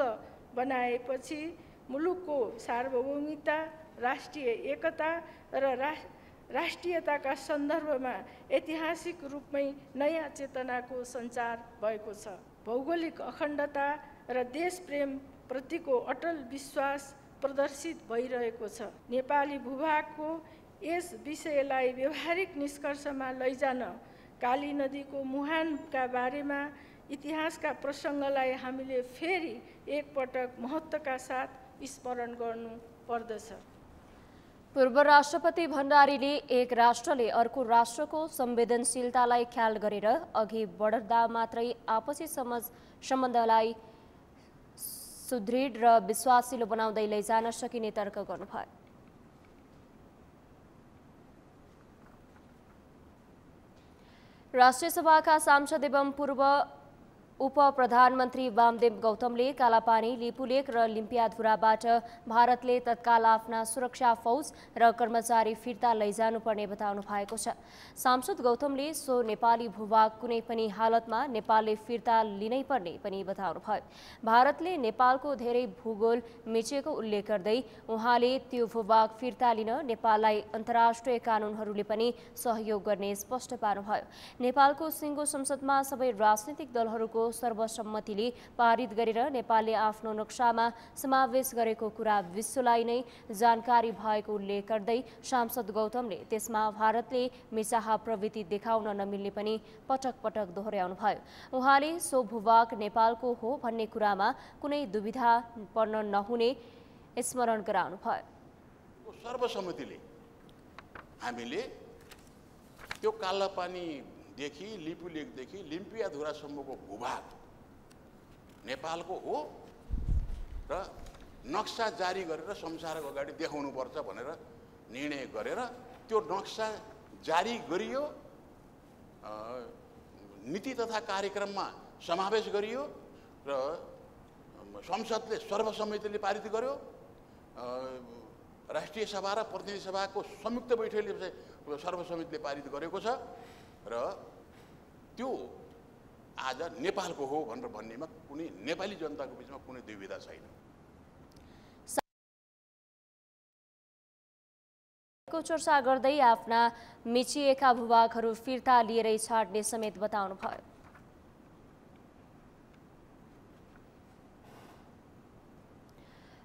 बनाएपछि मुलुकको सार्वभौमिकता, राष्ट्रिय एकता र राष्ट्रियताका सन्दर्भमा ऐतिहासिक रूपमै नयाँ चेतनाको सञ्चार भएको छ। भौगोलिक अखण्डता र देशप्रेम प्रतिको अटल विश्वास प्रदर्शित भइरहेको छ। नेपाली भूभागको यस विषयलाई व्यवहारिक निष्कर्षमा लैजान काली नदीको मुहानका बारेमा इतिहासका प्रसङ्गलाई हामीले फेरि एकपटक महत्त्वका साथ स्मरण गर्नु पर्दछ। पूर्व राष्ट्रपति भण्डारीले एक राष्ट्रले अर्को राष्ट्रको संवेदनशीलतालाई ख्याल गरेर अघि बढ्दा मात्रै आपसी सम्बन्धलाई सुदृढ र विश्वासिलो बनाउँदै लैजान सकिने तर्क गर्नुभयो। राष्ट्रिय सभाका सांसद एवं पूर्व उप प्रधानमन्त्री वामदेव गौतमले कालापानी, लिपुलेक र लिम्पियाधुराबाट भारतले तत्काल आफ्ना सुरक्षा फौज र कर्मचारी फिर्ता लैजानुपर्ने बताउनु भएको छ। सांसद गौतमले सो नेपाली भूभाग कुनै पनि हालतमा नेपालले फिर्ता लिनै पर्ने पनि बताउनु भयो। भारतले नेपालको धेरै भूगोल मिचेको उल्लेख गर्दै उहाँले त्यो भूभाग फिर्ता लिन नेपाललाई अन्तर्राष्ट्रिय कानुनहरूले पनि सहयोग गर्ने स्पष्ट पार्नुभयो। नेपालको सिङ्गो संसदमा सबै राजनीतिक दलहरूको सर्वसम्मतिले पारित गरेर नेपालले आफ्नो नक्सामा समावेश गरेको कुरा विश्वलाई नै जानकारी भएको उल्लेख गर्दै सांसद गौतमले त्यसमा भारतले मिसाहा प्रवृत्ति देखाउन नमिल्ने पनि पटक पटक दोहोर्याउनु भयो। उहाँले सो भूभाग नेपालको हो भन्ने कुरामा कुनै दुविधा पर्न नहुने स्मरण गराउनु भयो। सर्वसम्मतिले हामीले त्यो कालापानीदेखि लिपुलेकदेखि लिम्पियाधुरासम्मको भूभाग नेपालको हो र नक्सा जारी गरेर संसारको अगाडि देखाउनुपर्छ भनेर निर्णय गरेर त्यो नक्सा जारी गरियो, नीति तथा कार्यक्रममा समावेश गरियो र संसदले सर्वसम्मतिले पारित गर्यो। राष्ट्रिय सभा र प्रतिनिधि सभाको संयुक्त बैठकले सर्वसम्मतिले पारित गरेको छ र त्यो आज नेपालको हो भनेर भन्नेमा कुनै नेपाली जनताको बिचमा कुनै दुविधा छैन। चर्चा गर्दै आफ्ना मिचिएका भूभागहरू फिर्ता लिएरै छाड्ने समेत बताउनु भयो।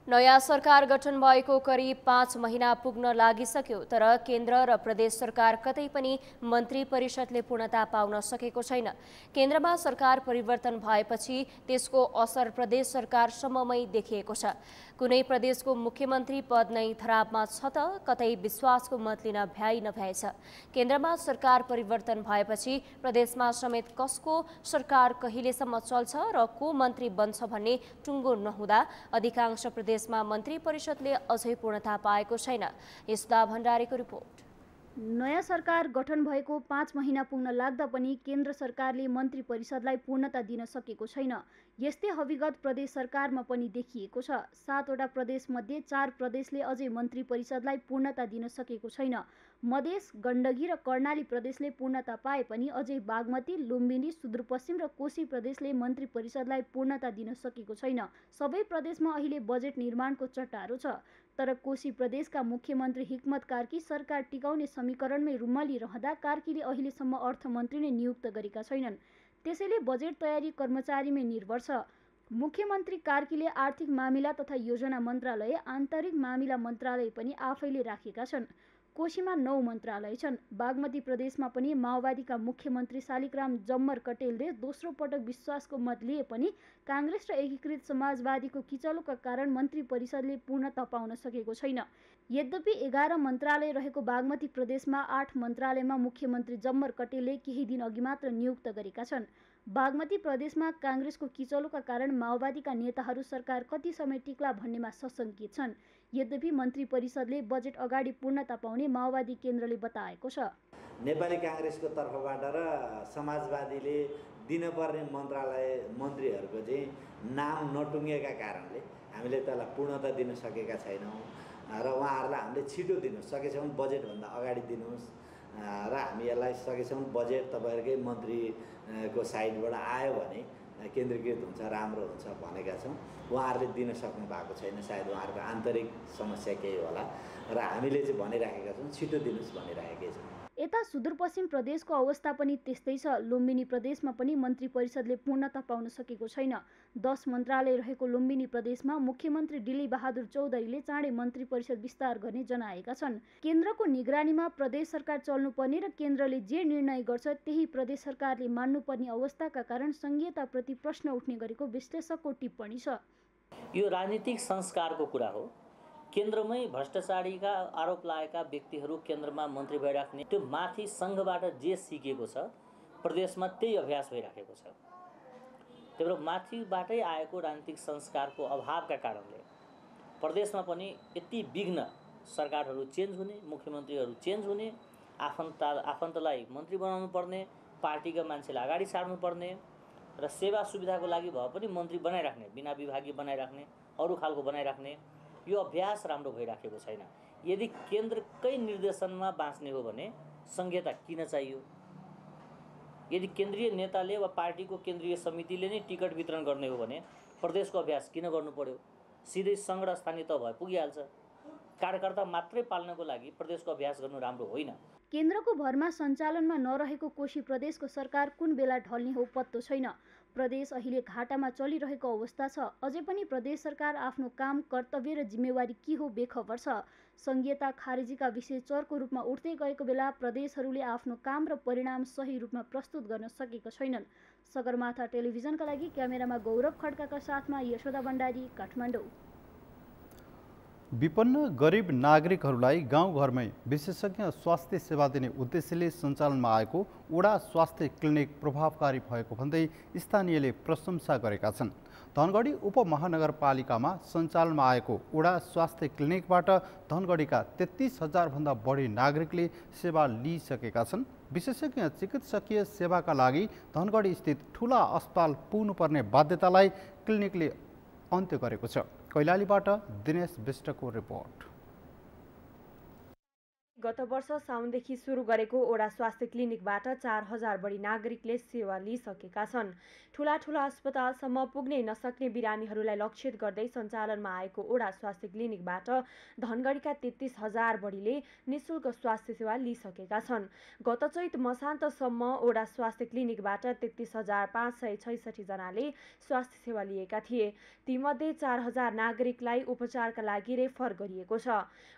नयाँ सरकार गठन भएको करिब 5 महिना पुग्न लागिसक्यो, तर केन्द्र र प्रदेश सरकार कतै पनि मन्त्री परिषदले पूर्णता पाउन सकेको छैन। केन्द्रमा सरकार परिवर्तन भएपछि त्यसको असर प्रदेश सरकारसम्ममै देखिएको छ। कुनै प्रदेशको मुख्यमन्त्री पद नै धरापमा छ त कतै विश्वासको मत लिन भ्याइ नभ्याएछ। केन्द्रमा सरकार परिवर्तन भएपछि प्रदेशमा समेत कसको सरकार कहिलेसम्म चल्छ र को मन्त्री बन्छ भन्ने टुङ्गो नहुँदा अधिकांश प्रदेशमा मन्त्री परिषदले अझै पूर्णता पाएको छैन। यस्ता भण्डारीको रिपोर्ट। नयाँ सरकार गठन भएको 5 महिना पुग्न लाग्दा पनि केन्द्र सरकारले मन्त्री परिषदलाई पूर्णता दिन सकेको छैन। यस्तै हविगत प्रदेश सरकारमा पनि देखिएको छ। 7 वटा प्रदेशमध्ये 4 प्रदेशले अझै मन्त्री परिषदलाई पूर्णता दिन सकेको छैन। मधेस, गण्डकी र कर्णाली प्रदेशले पूर्णता पाए पनि अझै बागमती, लुम्बिनी, सुदूरपश्चिम र कोशी प्रदेशले मन्त्री परिषदलाई पूर्णता दिन सकेको छैन। सबै प्रदेशमा अहिले बजेट निर्माणको चट्टारो छ, तर कोशी प्रदेशका मुख्यमन्त्री हिक्मत कार्की सरकार टिकाउने समीकरणमै रुमली रहँदा कार्कीले अहिलेसम्म अर्थमन्त्री नै नियुक्त गरेका छैनन्। त्यसैले बजेट तयारी कर्मचारीमै निर्भर छ। मुख्यमन्त्री कार्कीले आर्थिक मामिला तथा योजना मन्त्रालय, आन्तरिक मामिला मन्त्रालय पनि आफैले राखेका छन्। कोशीमा 9 मन्त्रालय छन्। बागमती प्रदेशमा पनि माओवादीका मुख्यमन्त्री शालिग्राम जम्मर कटेलले दोस्रो पटक विश्वासको मत लिए पनि काङ्ग्रेस र एकीकृत समाजवादीको किचलोका कारण मन्त्री परिषदले पूर्णता पाउन सकेको छैन। यद्यपि 11 मन्त्रालय रहेको बागमती प्रदेशमा 8 मन्त्रालयमा मुख्यमन्त्री जम्मर कटेलले केही दिन अघि मात्र नियुक्त गरेका छन्। बागमती प्रदेशमा काङ्ग्रेसको किचलोका कारण माओवादीका नेताहरू सरकार कति समय टिक्ला भन्नेमा सशङ्कित छन्। यद्यपि मन्त्री परिषदले बजेट अगाडि पूर्णता पाउने माओवादी केन्द्रले बताएको छ। नेपाली काङ्ग्रेसको तर्फबाट र समाजवादीले दिनपर्ने मन्त्रालय मन्त्रीहरूको चाहिँ नाम नटुङ्गेका कारणले हामीले त्यसलाई पूर्णता दिन सकेका छैनौँ र उहाँहरूलाई हामीले छिटो दिनुहोस्, सकेसम्म बजेटभन्दा अगाडि दिनुहोस् र हामी यसलाई सकेसम्म बजेट तपाईँहरूकै मन्त्रीको साइडबाट आयो भने केन्द्रीकृत हुन्छ, राम्रो हुन्छ भनेका छौँ। उहाँहरूले दिन सक्नु भएको छैन, सायद उहाँहरूको आन्तरिक समस्या केही होला र हामीले चाहिँ भनिराखेका छौँ छिटो दिनुहोस् भनिराखेकै छौँ। यता सुदूरपश्चिम प्रदेशको अवस्था पनि त्यस्तै छ। लुम्बिनी प्रदेशमा पनि मन्त्री परिषदले पूर्णता पाउन सकेको छैन। 10 मन्त्रालय रहेको लुम्बिनी प्रदेशमा मुख्यमन्त्री डिली बहादुर चौधरीले चाँडै मन्त्री परिषद विस्तार गर्ने जनाएका छन्। केन्द्रको निगरानीमा प्रदेश सरकार चल्नुपर्ने र केन्द्रले जे निर्णय गर्छ त्यही प्रदेश सरकारले मान्नुपर्ने अवस्थाका कारण संघीयताप्रति प्रश्न उठ्ने गरेको विश्लेषकको टिप्पणी छ। यो राजनीतिक संस्कारको कुरा हो। केन्द्रमै भ्रष्टाचारीका आरोप लागेका व्यक्तिहरू केन्द्रमा मन्त्री भइराख्ने, त्यो माथि सङ्घबाट जे सिकेको छ प्रदेशमा त्यही अभ्यास भइराखेको छ। त्यही भएर माथिबाटै आएको राजनीतिक संस्कारको अभावका कारणले प्रदेशमा पनि यति विघ्न सरकारहरू चेन्ज हुने, मुख्यमन्त्रीहरू चेन्ज हुने, आफन्तलाई मन्त्री बनाउनु पर्ने, पार्टीका मान्छेलाई अगाडि सार्नु पर्ने र सेवा सुविधाको लागि भए पनि मन्त्री बनाइराख्ने, बिना विभागीय बनाइराख्ने, अरू खालको बनाइराख्ने, यो अभ्यास राम्रो भइराखेको छैन। यदि केन्द्रकै निर्देशनमा बाँच्ने हो भने संघीयता किन चाहियो? यदि केन्द्रीय नेताले वा पार्टीको केन्द्रीय समितिले नै टिकट वितरण गर्ने हो भने प्रदेशको अभ्यास किन गर्नु पर्यो? सिधै सङ्घ र स्थानीय तह भए पुगिहाल्छ। कार्यकर्ता मात्रै पाल्नको लागि प्रदेशको अभ्यास गर्नु राम्रो होइन। केन्द्रको भरमा सञ्चालनमा नरहेको कोशी प्रदेशको सरकार कुन बेला ढल्ने हो पत्तो छैन। प्रदेश अहिले घाटामा चलिरहेको अवस्था छ। अझै पनि प्रदेश सरकार आफ्नो काम, कर्तव्य र जिम्मेवारी के हो बेखबर छ। संघीयता खारेजीका विषय चरको रूपमा उठ्दै गएको बेला प्रदेशहरूले आफ्नो काम र परिणाम सही रूपमा प्रस्तुत गर्न सकेका छैनन्। सगरमाथा टेलिभिजनका लागि क्यामेरामा गौरव खड्काका साथमा यशोदा भण्डारी, काठमाडौँ। विपन्न गरिब नागरिकहरूलाई गाउँघरमै विशेषज्ञ स्वास्थ्य सेवा दिने उद्देश्यले सञ्चालनमा आएको वडा स्वास्थ्य क्लिनिक प्रभावकारी भएको भन्दै स्थानीयले प्रशंसा गरेका छन्। धनगढी उपमहानगरपालिकामा सञ्चालनमा आएको वडा स्वास्थ्य क्लिनिकबाट धनगढीका 33,000 भन्दा बढी नागरिकले सेवा लिइसकेका छन्। विशेषज्ञ चिकित्सकीय सेवाका लागि धनगढी स्थित ठुला अस्पताल पुग्नुपर्ने बाध्यतालाई क्लिनिकले अन्त्य गरेको छ। कैलालीबाट दिनेश विष्टको रिपोर्ट। गत वर्ष साउनदेखि सुरु गरेको वडा स्वास्थ्य क्लिनिकबाट 4,000 बढी नागरिकले सेवा लिइसकेका छन्। ठुला अस्पतालसम्म पुग्नै नसक्ने बिरामीहरूलाई लक्षित गर्दै सञ्चालनमा आएको वडा स्वास्थ्य क्लिनिकबाट धनगढीका 33,000 बढीले निःशुल्क स्वास्थ्य सेवा लिइसकेका छन्। गत चैत मसान्तसम्म वडा स्वास्थ्य क्लिनिकबाट 33,566 जनाले स्वास्थ्य सेवा लिएका थिए। तीमध्ये 4,000 नागरिकलाई उपचारका लागि रेफर गरिएको छ।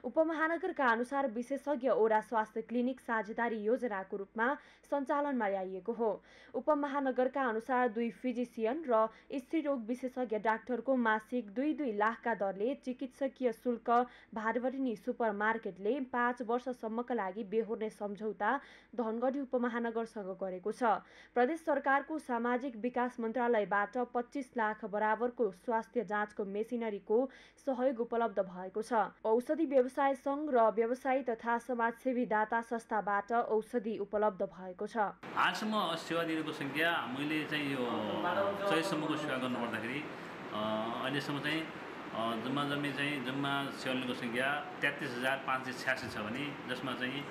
उपमहानगरका अनुसार विशेषज्ञ वडा स्वास्थ्य क्लिनिक साझेदारी योजनाको रूपमा सञ्चालनमा ल्याइएको हो। उपमहानगरका अनुसार 2 फिजिसियन र स्त्रीरोग विशेषज्ञ डाक्टरको मासिक 2-2 लाखका दरले चिकित्सकीय शुल्क भारवरिनी सुपर मार्केटले 5 वर्षसम्मका लागि बेहोर्ने सम्झौता धनगढी उपमहानगरसँग गरेको छ। प्रदेश सरकारको सामाजिक विकास मन्त्रालयबाट 25 लाख बराबरको स्वास्थ्य जाँचको मेसिनरीको सहयोग उपलब्ध भएको छ। औषधि व्यवसाय सङ्घ र व्यवसायी तथा समाजसेवी दाता संस्थाबाट औषधि उपलब्ध भएको छ। आजसम्म सेवा दिएको सङ्ख्या मैले चाहिँ यो चैतसम्मको सेवा गर्नुपर्दाखेरि अहिलेसम्म चाहिँ जम्मा सेवा लिएको सङ्ख्या 33,586 छ भने जसमा चाहिँ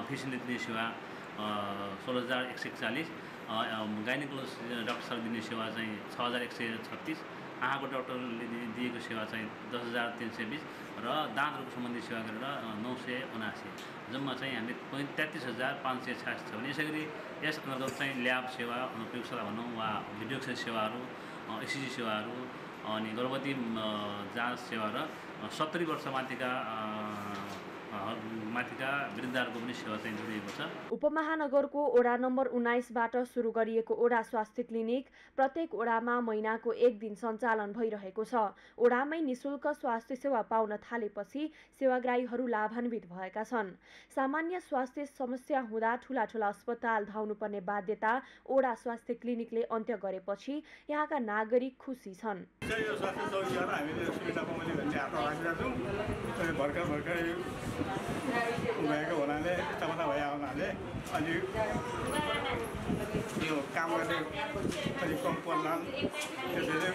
फिजिसियनले दिने सेवा 16,141, गाइनेकोलोजिस्ट डाक्टर दिने सेवा चाहिँ 6,136, आँखाको डाक्टरले दिएको सेवा चाहिँ 10,320 र दाँतहरूको सम्बन्धी सेवा गरेर 979। जम्मा चाहिँ हामीले 33,586 छ भने यसै गरी यस अन्तर्गत चाहिँ ल्याब सेवा, प्रयोगशाला भनौँ वा भिडियो सेवाहरू, इसिजी सेवाहरू, अनि गर्भवती जाँच सेवा र 70 वर्ष माथिका वृद्धहरूको पनि सेवा चाहिँ जोडिएको छ। उपमहानगरको वडा नम्बर 19बाट सुरु गरिएको वडा स्वास्थ्य क्लिनिक प्रत्येक वडामा महिनाको 1 दिन सञ्चालन भइरहेको छ। वडामै निःशुल्क स्वास्थ्य सेवा पाउन थालेपछि सेवाग्राहीहरू लाभान्वित भएका छन्। सामान्य स्वास्थ्य समस्या हुँदा ठुला अस्पताल धाउनुपर्ने बाध्यता वडा स्वास्थ्य क्लिनिकले अन्त्य गरेपछि यहाँका नागरिक खुसी छन्। भएको हुनाले यताउता भइरहेको हुनाले अनि यो काम गर्ने अलिक कम पर्ला। त्यसैले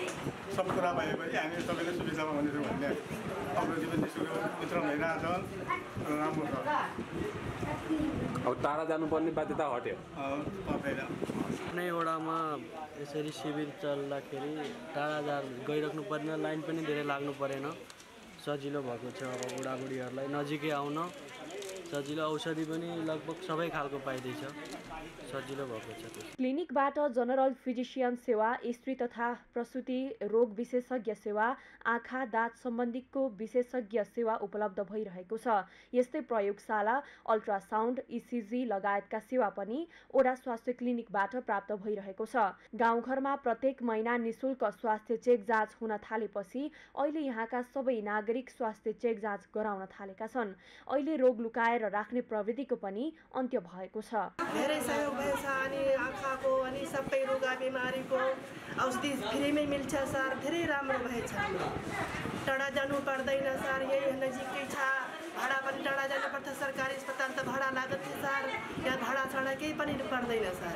सब कुरा भएपछि हामी सबैले सुविधामा हुनेछौँ भन्ने औषधि पनि वितरण भइरहेछ, राम्रो छ। अब टाढा जानुपर्ने बाध्यता हट्यो। पर्दैन। आफ्नै वडामा यसरी शिविर चल्दाखेरि टाढा गइराख्नु परेन, लाइन पनि धेरै लाग्नु परेन, सजिलो भएको छ। अब बुढाबुढीहरूलाई नजिकै आउन सजिलो, औषधि पनि लगभग सबै खालको पाइँदैछ, सजिलो भएको छ। क्लिनिकबाट जनरल फिजिसियन सेवा, स्त्री तथा प्रसुति रोग विशेषज्ञ सेवा, आँखा दाँत सम्बन्धीको विशेषज्ञ सेवा उपलब्ध भइरहेको छ। यस्तै प्रयोगशाला, अल्ट्रासाउन्ड, इसिजी लगायतका सेवा पनि वडा स्वास्थ्य क्लिनिकबाट प्राप्त भइरहेको छ। गाउँघरमा प्रत्येक महिना निःशुल्क स्वास्थ्य चेक जाँच हुन थालेपछि अहिले यहाँका सबै नागरिक स्वास्थ्य चेक जाँच गराउन थालेका छन्। अहिले रोग लुकाएर राख्ने प्रविधिको पनि अन्त्य भएको छ। धेरै सहयोग भएछ अनि आँखाको अनि सबै रोग बिमारीको औषधि फ्रीमै मिल्छ सर। धेरै राम्रो भएछ। टाढा जानु पर्दैन सर, यही नजिकै छ। भाडा पनि टाढा जानुपर्छ, सरकारी अस्पताल त भाडा लागत थियो सर, यहाँ भाडा छाडा केही पनि पर्दैन सर।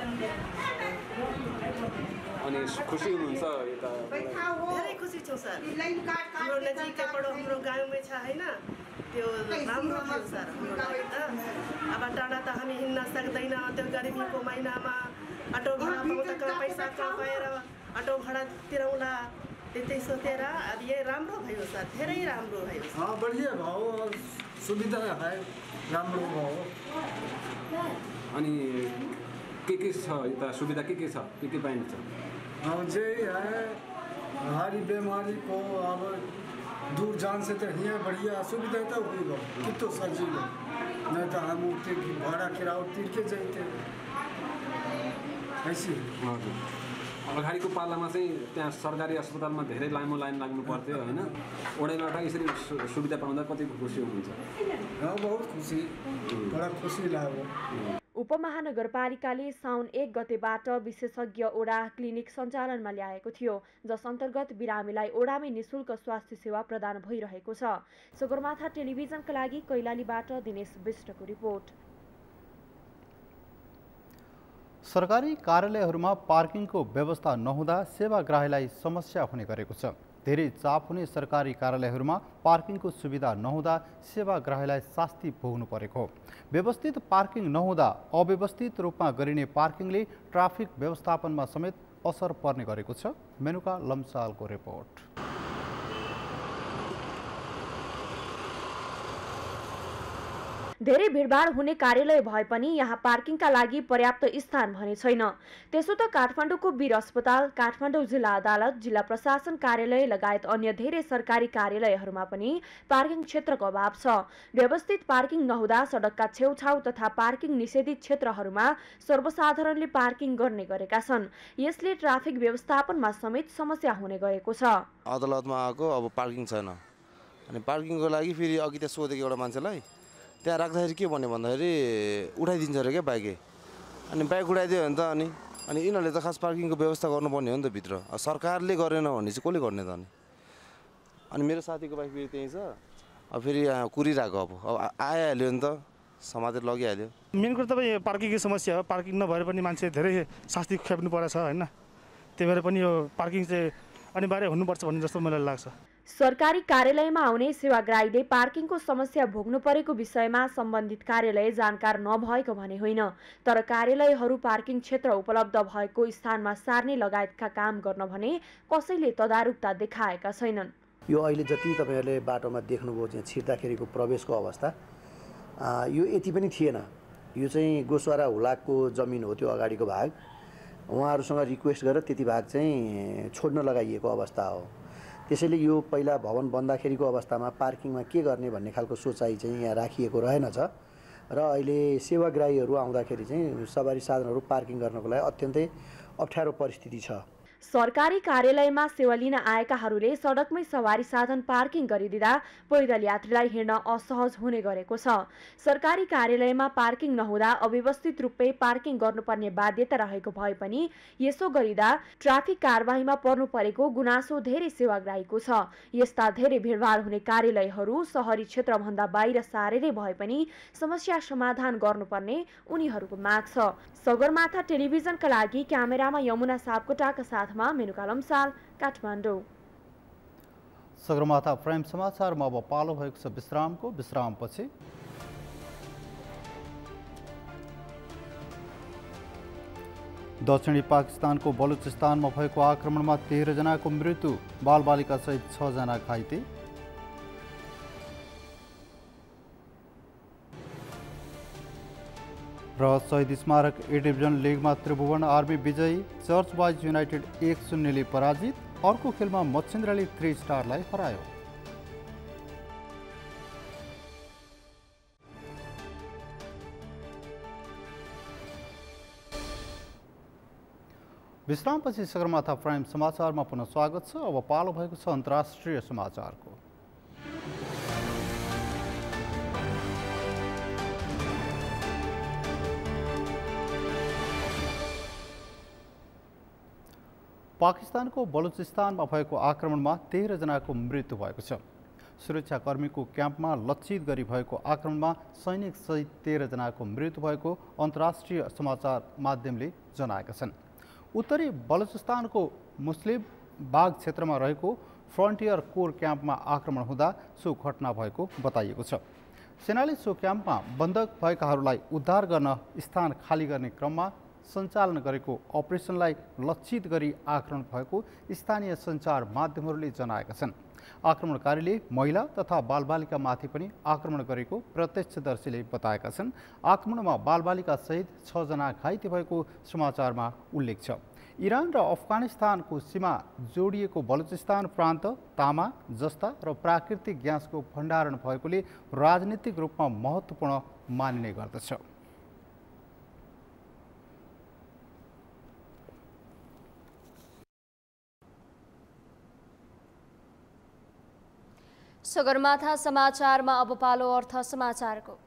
अनि खुसी हुनुहुन्छ? धेरै खुसी छु सर। हाम्रो नजिकैबाट हाम्रो गाउँमै छ होइन, त्यो राम्रो थियो सर। अब टाढा त हामी हिँड्न सक्दैन, त्यो गर्मीको महिनामा अटो भाडा पाउँदा पैसा कमाएर अटो भाडा तिरौँला, त्यतै सोचेर अब यही राम्रो भयो सर, धेरै राम्रो भयो। बढिया भयो। सुविधा है राम्रो भयो। अनि के छ यता सुविधा के छ के पाइन्छ? जे है हरी बीमारी को अब दूर जान से तो यहाँ बढ़िया सुविधा तो हुई गो कितो सजिलो नहीं तो हम उठते भाड़ा किराया तिर के जाते ऐसी। हजुर अगाडिको पालामा चाहिँ त्यहाँ सरकारी अस्पतालमा धेरै लामो लाइन लाग्नु पर्थ्यो होइन, ओडैबाट यसरी सुविधा पाउँदा कति खुसी हुनुहुन्छ? बहुत खुसी, बडा खुसी लाग्यो। उपमहानगरपालिकाले साउन 1 गतेबाट विशेषज्ञ ओडा क्लिनिक सञ्चालनमा ल्याएको थियो, जस अन्तर्गत बिरामीलाई ओडामै निशुल्क स्वास्थ्य सेवा प्रदान भइरहेको छ। सगरमाथा टेलिभिजनका लागि कैलालीबाट दिनेश विष्टको रिपोर्ट। सरकारी कार्यालयहरूमा पार्किङको व्यवस्था नहुँदा सेवाग्राहीलाई समस्या हुने गरेको छ। धेरै चाप हुने सरकारी कार्यालयहरूमा पार्किङको सुविधा नहुँदा सेवाग्राहीलाई शास्ति भोग्नु परेको हो। व्यवस्थित पार्किङ नहुँदा अव्यवस्थित रूपमा गरिने पार्किङले ट्राफिक व्यवस्थापनमा समेत असर पर्ने गरेको छ। मेनुका लम्सालको रिपोर्ट। धेरै भिडभाड हुने कार्यालय भए पनि यहाँ पार्किङका लागि पर्याप्त स्थान भने छैन। त्यसो त काठमाडौँको वीर अस्पताल, काठमाडौँ जिल्ला अदालत, जिल्ला प्रशासन कार्यालय लगायत अन्य धेरै सरकारी कार्यालयहरूमा पनि पार्किङ क्षेत्रको अभाव छ। व्यवस्थित पार्किङ नहुँदा सडकका छेउछाउ तथा पार्किङ निषेधित क्षेत्रहरूमा सर्वसाधारणले पार्किङ गर्ने गरेका छन्। यसले ट्राफिक व्यवस्थापनमा समेत समस्या हुने गरेको छ। अदालतमा आएको अब पार्किङ छैन, अनि पार्किङको लागि फेरि अघि त्यहाँ सोधेको एउटा मान्छेलाई, त्यहाँ राख्दाखेरि के भन्यो भन्दाखेरि उठाइदिन्छ अरे क्या बाइकै। अनि बाइक उठाइदियो भने त अनि यिनीहरूले त खास पार्किङको व्यवस्था गर्नुपर्ने हो नि त भित्र। सरकारले गरेन भने चाहिँ कसले गर्ने त? अनि मेरो साथीको बाइक फेरि त्यहीँ छ, अब फेरि यहाँ कुरिरहेको अब आइहाल्यो नि त, समातेर लगिहाल्यो। मेन कुरो तपाईँ पार्किङको समस्या हो। पार्किङ नभएर पनि मान्छे धेरै शास्ति खेप्नु परेछ होइन, त्यही भएर पनि यो पार्किङ चाहिँ अनिवार्य हुनुपर्छ भन्ने जस्तो मलाई लाग्छ। सरकारी कार्यालयमा आउने सेवाग्राहीले पार्किङको समस्या भोग्नु परेको विषयमा सम्बन्धित कार्यालय जानकार नभएको भने होइन, तर कार्यालयहरू पार्किङ क्षेत्र उपलब्ध भएको स्थानमा सार्ने लगायतका काम गर्न भने कसैले तदारुकता देखाएका छैनन्। यो अहिले जति तपाईहरुले बाटोमा देख्नुभयो चाहिँ छिर्दाखेरिको प्रवेशको अवस्था यो यति पनि थिएन। यो चाहिँ गोसवारा हुलाकको जमिन हो, त्यो अगाडिको भाग उहाँहरुसँग रिक्वेस्ट गरेर त्यति भाग चाहिँ छोड्न लगाइएको अवस्था हो। त्यसैले यो पहिला भवन बन्दाखेरिको अवस्थामा पार्किङमा के गर्ने भन्ने खालको सोचाइ चाहिँ यहाँ राखिएको रहेनछ र अहिले सेवाग्राहीहरू आउँदाखेरि चाहिँ सवारी साधनहरू पार्किङ गर्नको लागि अत्यन्तै अप्ठ्यारो परिस्थिति छ। सरकारी कार्यालयमा सेवा लिन आएकाहरूले सडकमै सवारी साधन पार्किङ गरिदिँदा पैदल यात्रीलाई हिँड्न असहज हुने गरेको छ। सरकारी कार्यालयमा पार्किङ नहुँदा अव्यवस्थित रूपले पार्किङ गर्नुपर्ने बाध्यता रहेको भए पनि यसो गरिँदा ट्राफिक कारबाहीमा पर्नु परेको गुनासो धेरै सेवाग्राहीको छ। यस्ता धेरै भिडभाड हुने कार्यालयहरू शहरी क्षेत्रभन्दा बाहिर सारेरै भए पनि समस्या समाधान गर्नुपर्ने उनीहरूको माग छ। सगरमाथा टेलिभिजनका लागि क्यामेरामा यमुना सापकोटाका साथमा मेनुका लम्साल, काठमाडौँ। सगरमाथा प्राइम समाचारमा अब पालो भएको छ विश्रामको। विश्रामपछि दक्षिणी पाकिस्तानको बलुचिस्तानमा भएको आक्रमणमा 13 जनाको मृत्यु, बालबालिका सहित 6 जना घाइते। र शहीद स्मारक ए डिभिजन लिगमा त्रिभुवन आर्मी विजयी, चर्च बॉयज युनाइटेड 1-0 पराजित। अर्को खेलमा मच्छिन्द्रले 3 स्टारलाई हरायो। विश्रामपछि सगरमाथा प्राइम समाचारमा पुनः स्वागत छ। अब पालो भएको छ अन्तर्राष्ट्रिय समाचारको। पाकिस्तानको बलुचिस्तानमा भएको आक्रमणमा 13 जनाको मृत्यु भएको छ। सुरक्षाकर्मीको क्याम्पमा लक्षित गरी भएको आक्रमणमा सैनिक सहित 13 जनाको मृत्यु भएको अन्तर्राष्ट्रिय समाचार माध्यमले जनाएका छन्। उत्तरी बलुचिस्तानको मुस्लिम बाग क्षेत्रमा रहेको फ्रन्टियर कोर क्याम्पमा आक्रमण हुँदा सो घटना भएको बताइएको छ। सेनाले सो क्याम्पमा बन्धक भएकाहरूलाई उद्धार गर्न स्थान खाली गर्ने क्रममा सञ्चालन गरेको अपरेसनलाई लक्षित गरी आक्रमण भएको स्थानीय सञ्चार माध्यमहरूले जनाएका छन्। आक्रमणकारीले महिला तथा बालबालिकामाथि पनि आक्रमण गरेको प्रत्यक्षदर्शीले बताएका छन्। आक्रमणमा बालबालिका सहित 6 जना घाइते भएको समाचारमा उल्लेख छ। इरान र अफगानिस्तानको सीमा जोडिएको बलुचिस्तान प्रान्त तामा जस्ता र प्राकृतिक ग्यासको भण्डारण भएकोले राजनीतिक रूपमा महत्त्वपूर्ण मानिने गर्दछ। सगरमाथा समाचारमा अब पालो अर्थ समाचारको।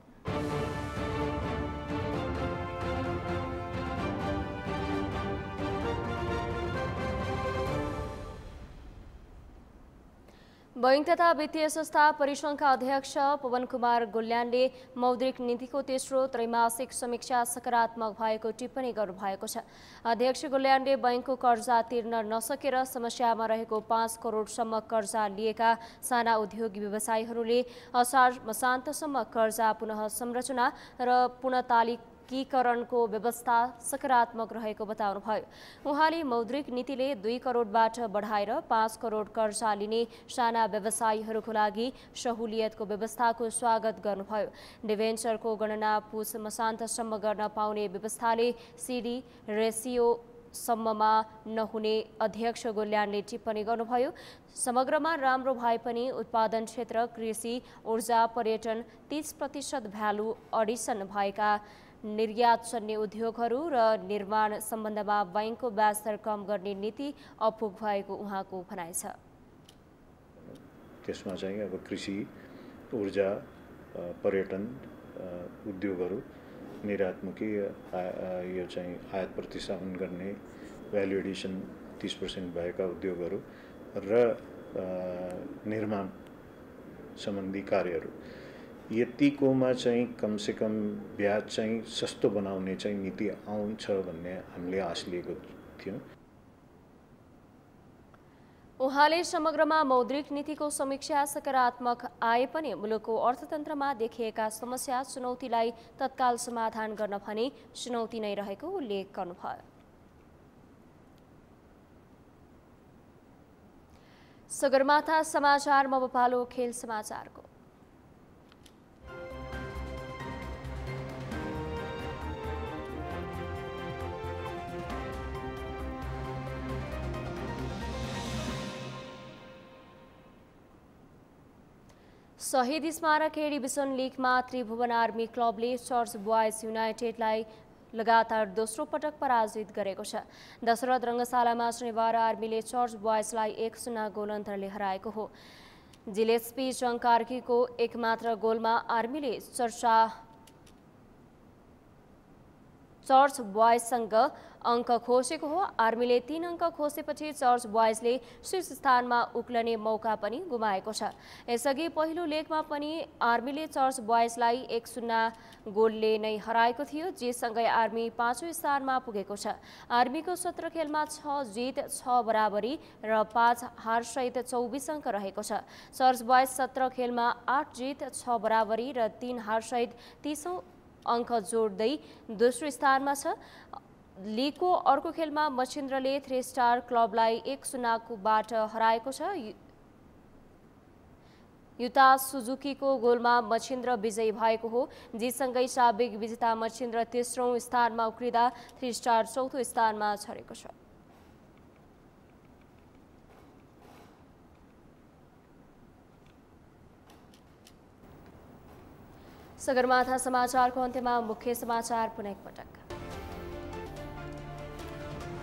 बैंक तथा वित्तीय संस्था परिसङ्घका अध्यक्ष पवन कुमार गोल्यानले मौद्रिक नीतिको तेस्रो त्रैमासिक समीक्षा सकारात्मक भएको टिप्पणी गर्नुभएको छ। अध्यक्ष गोल्यानले बैंकको कर्जा तिर्न नसकेर समस्यामा रहेको 5 करोडसम्म कर्जा लिएका साना उद्योगी व्यवसायीहरूले असार मसान्तसम्म कर्जा पुनः संरचना र पुनःतालिकीकरणको व्यवस्था सकारात्मक रहेको बताउनुभयो। उहाँले मौद्रिक नीतिले 2 करोडबाट बढाएर 5 करोड कर्जा लिने साना व्यवसायीहरूको लागि सहुलियतको व्यवस्थाको स्वागत गर्नुभयो। डिभेन्चरको गणना पुस मसान्तसम्म गर्न पाउने व्यवस्थाले सिडी रेसियो सम्ममा नहुने अध्यक्ष गोल्यानले टिप्पणी गर्नुभयो। समग्रमा राम्रो भए पनि उत्पादन क्षेत्र, कृषि, ऊर्जा, पर्यटन 30% भ्यालु अडिसन भएका निर्यातजन्य उद्योगहरू र निर्माण सम्बन्धमा बैंकको ब्याज दर कम गर्ने नीति अपुग भएको उहाँको भनाइ छ। त्यसमा चाहिँ अब कृषि, ऊर्जा, पर्यटन उद्योगहरू, निर्यातमुखी यो चाहिँ आयात प्रतिस्थापन गर्ने, भ्यालु एडिसन 30% भएका उद्योगहरू र निर्माण सम्बन्धी कार्यहरू, यतिकोमा चाहिँ कमसेकम ब्याज चाहिँ सस्तो बनाउने चाहिँ नीति आउँछ भन्ने हामीले आश लिएको थियौँ। उहाँले समग्रमा मौद्रिक नीतिको समीक्षा सकारात्मक आए पनि मुलुकको अर्थतन्त्रमा देखिएका समस्या चुनौतीलाई तत्काल समाधान गर्न भने चुनौती नै रहेको उल्लेख गर्नुभयो। सगरमाथा समाचारमा अब पालो खेल समाचारको। शहीद स्मारक ए डिभिजन लिगमा त्रिभुवन आर्मी क्लबले चर्च बॉयज युनाइटेडलाई लगातार दोस्रो पटक पराजित गरेको छ। दशरथ रङ्गशालामा शनिबार आर्मीले चर्च बॉयजलाई 1-0 गोल अन्तरले हराएको हो। जिलेस्पी जङ्कार्कीको एकमात्र गोलमा आर्मीले चर्च बॉयजसँग अङ्क खोसेको हो। आर्मीले 3 अङ्क खोसेपछि चर्च बॉयजले शीर्ष स्थानमा उक्लने मौका पनि गुमाएको छ। यसअघि पहिलो लेगमा पनि आर्मीले चर्च बॉयजलाई 1-0 गोलले नै हराएको थियो, जेसँगै आर्मी 5औं स्थानमा पुगेको छ। आर्मीको 17 खेलमा 6 जित 6 बराबरी र 5 हारसहित 24 अङ्क रहेको छ। चर्च बॉयज 17 खेलमा 8 जित 6 बराबरी र 3 हारसहित 30औं अङ्क जोड्दै दोस्रो स्थानमा छ। लिगको अर्को खेलमा मच्छिन्द्रले 3 स्टार क्लबलाई 1-0 बाट हराएको छ। युता सुजुकीको गोलमा मच्छिन्द्र विजयी भएको हो। जितसँगै साबिक विजेता मच्छिन्द्र तेस्रों स्थानमा उक्लिँदा 3 स्टार चौथो स्थानमा छरेको छ। सगरमाथा समाचारको अन्त्यमा मुख्य समाचार पुनः एकपटक।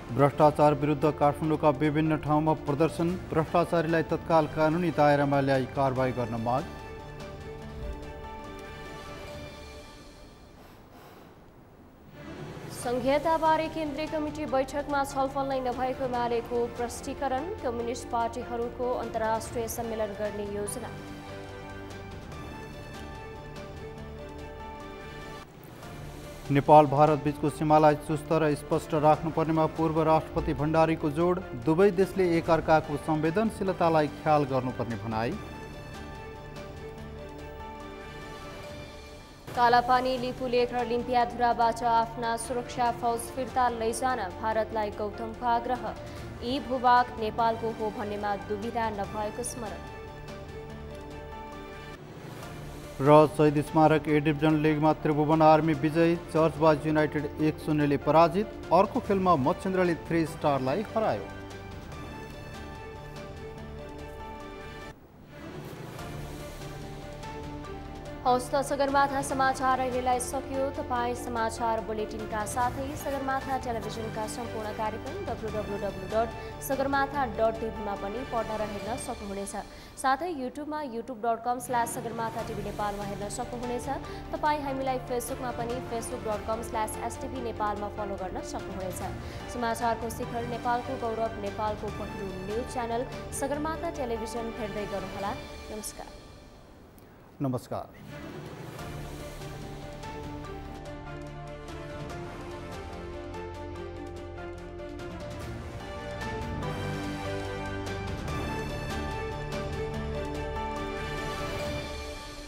भ्रष्टाचार विरुद्ध काठमाडौँका विभिन्न ठाउँमा प्रदर्शन, भ्रष्टाचारीलाई तत्काल कानुनी दायरामा ल्याई कारबाही गर्न माग। संघीयताबारे केन्द्रीय कमिटी बैठकमा छलफल नै नभएको एमालेको प्रष्टीकरण, कम्युनिस्ट पार्टीहरूको अन्तर्राष्ट्रिय सम्मेलन गर्ने योजना। नेपाल भारत बीचको सीमालाई चुस्त र स्पष्ट राख्नुपर्नेमा पूर्व राष्ट्रपति भण्डारीको जोड, दुवै देशले एकअर्काको संवेदनशीलतालाई ख्याल गर्नुपर्ने भनाई। कालापानी, लिपुलेक र लिम्पियाधुराबाट आफ्ना सुरक्षा फौज फिर्ता लैजान भारतलाई गौतमको आग्रह। यी भूभाग नेपालको हो भन्नेमा दुविधा नभएको स्मरण। र शहीद स्मारक ए डिभिजन लिगमा त्रिभुवन आर्मी विजयी, चर्चबाज युनाइटेड 1-0 ले पराजित। अर्को खेलमा मच्छिन्द्रले 3 स्टारलाई हरायो। हौस् त सगरमाथा समाचार अहिलेलाई सकियो। तपाईँ समाचार बुलेटिनका साथै सगरमाथा टेलिभिजनका सम्पूर्ण कार्यक्रम www.sagarmatha.tv मा पनि पढ्न र हेर्न सक्नुहुनेछ। साथै युट्युबमा youtube.com/sagarmathatv नेपालमा हेर्न सक्नुहुनेछ। तपाईँ हामीलाई फेसबुकमा पनि facebook.com/stv नेपालमा फलो गर्न सक्नुहुनेछ। समाचारको शिखर, नेपालको गौरव, नेपालको पहिलो न्युज च्यानल सगरमाथा टेलिभिजन हेर्दै गर्नुहोला। नमस्कार। नमस्कार।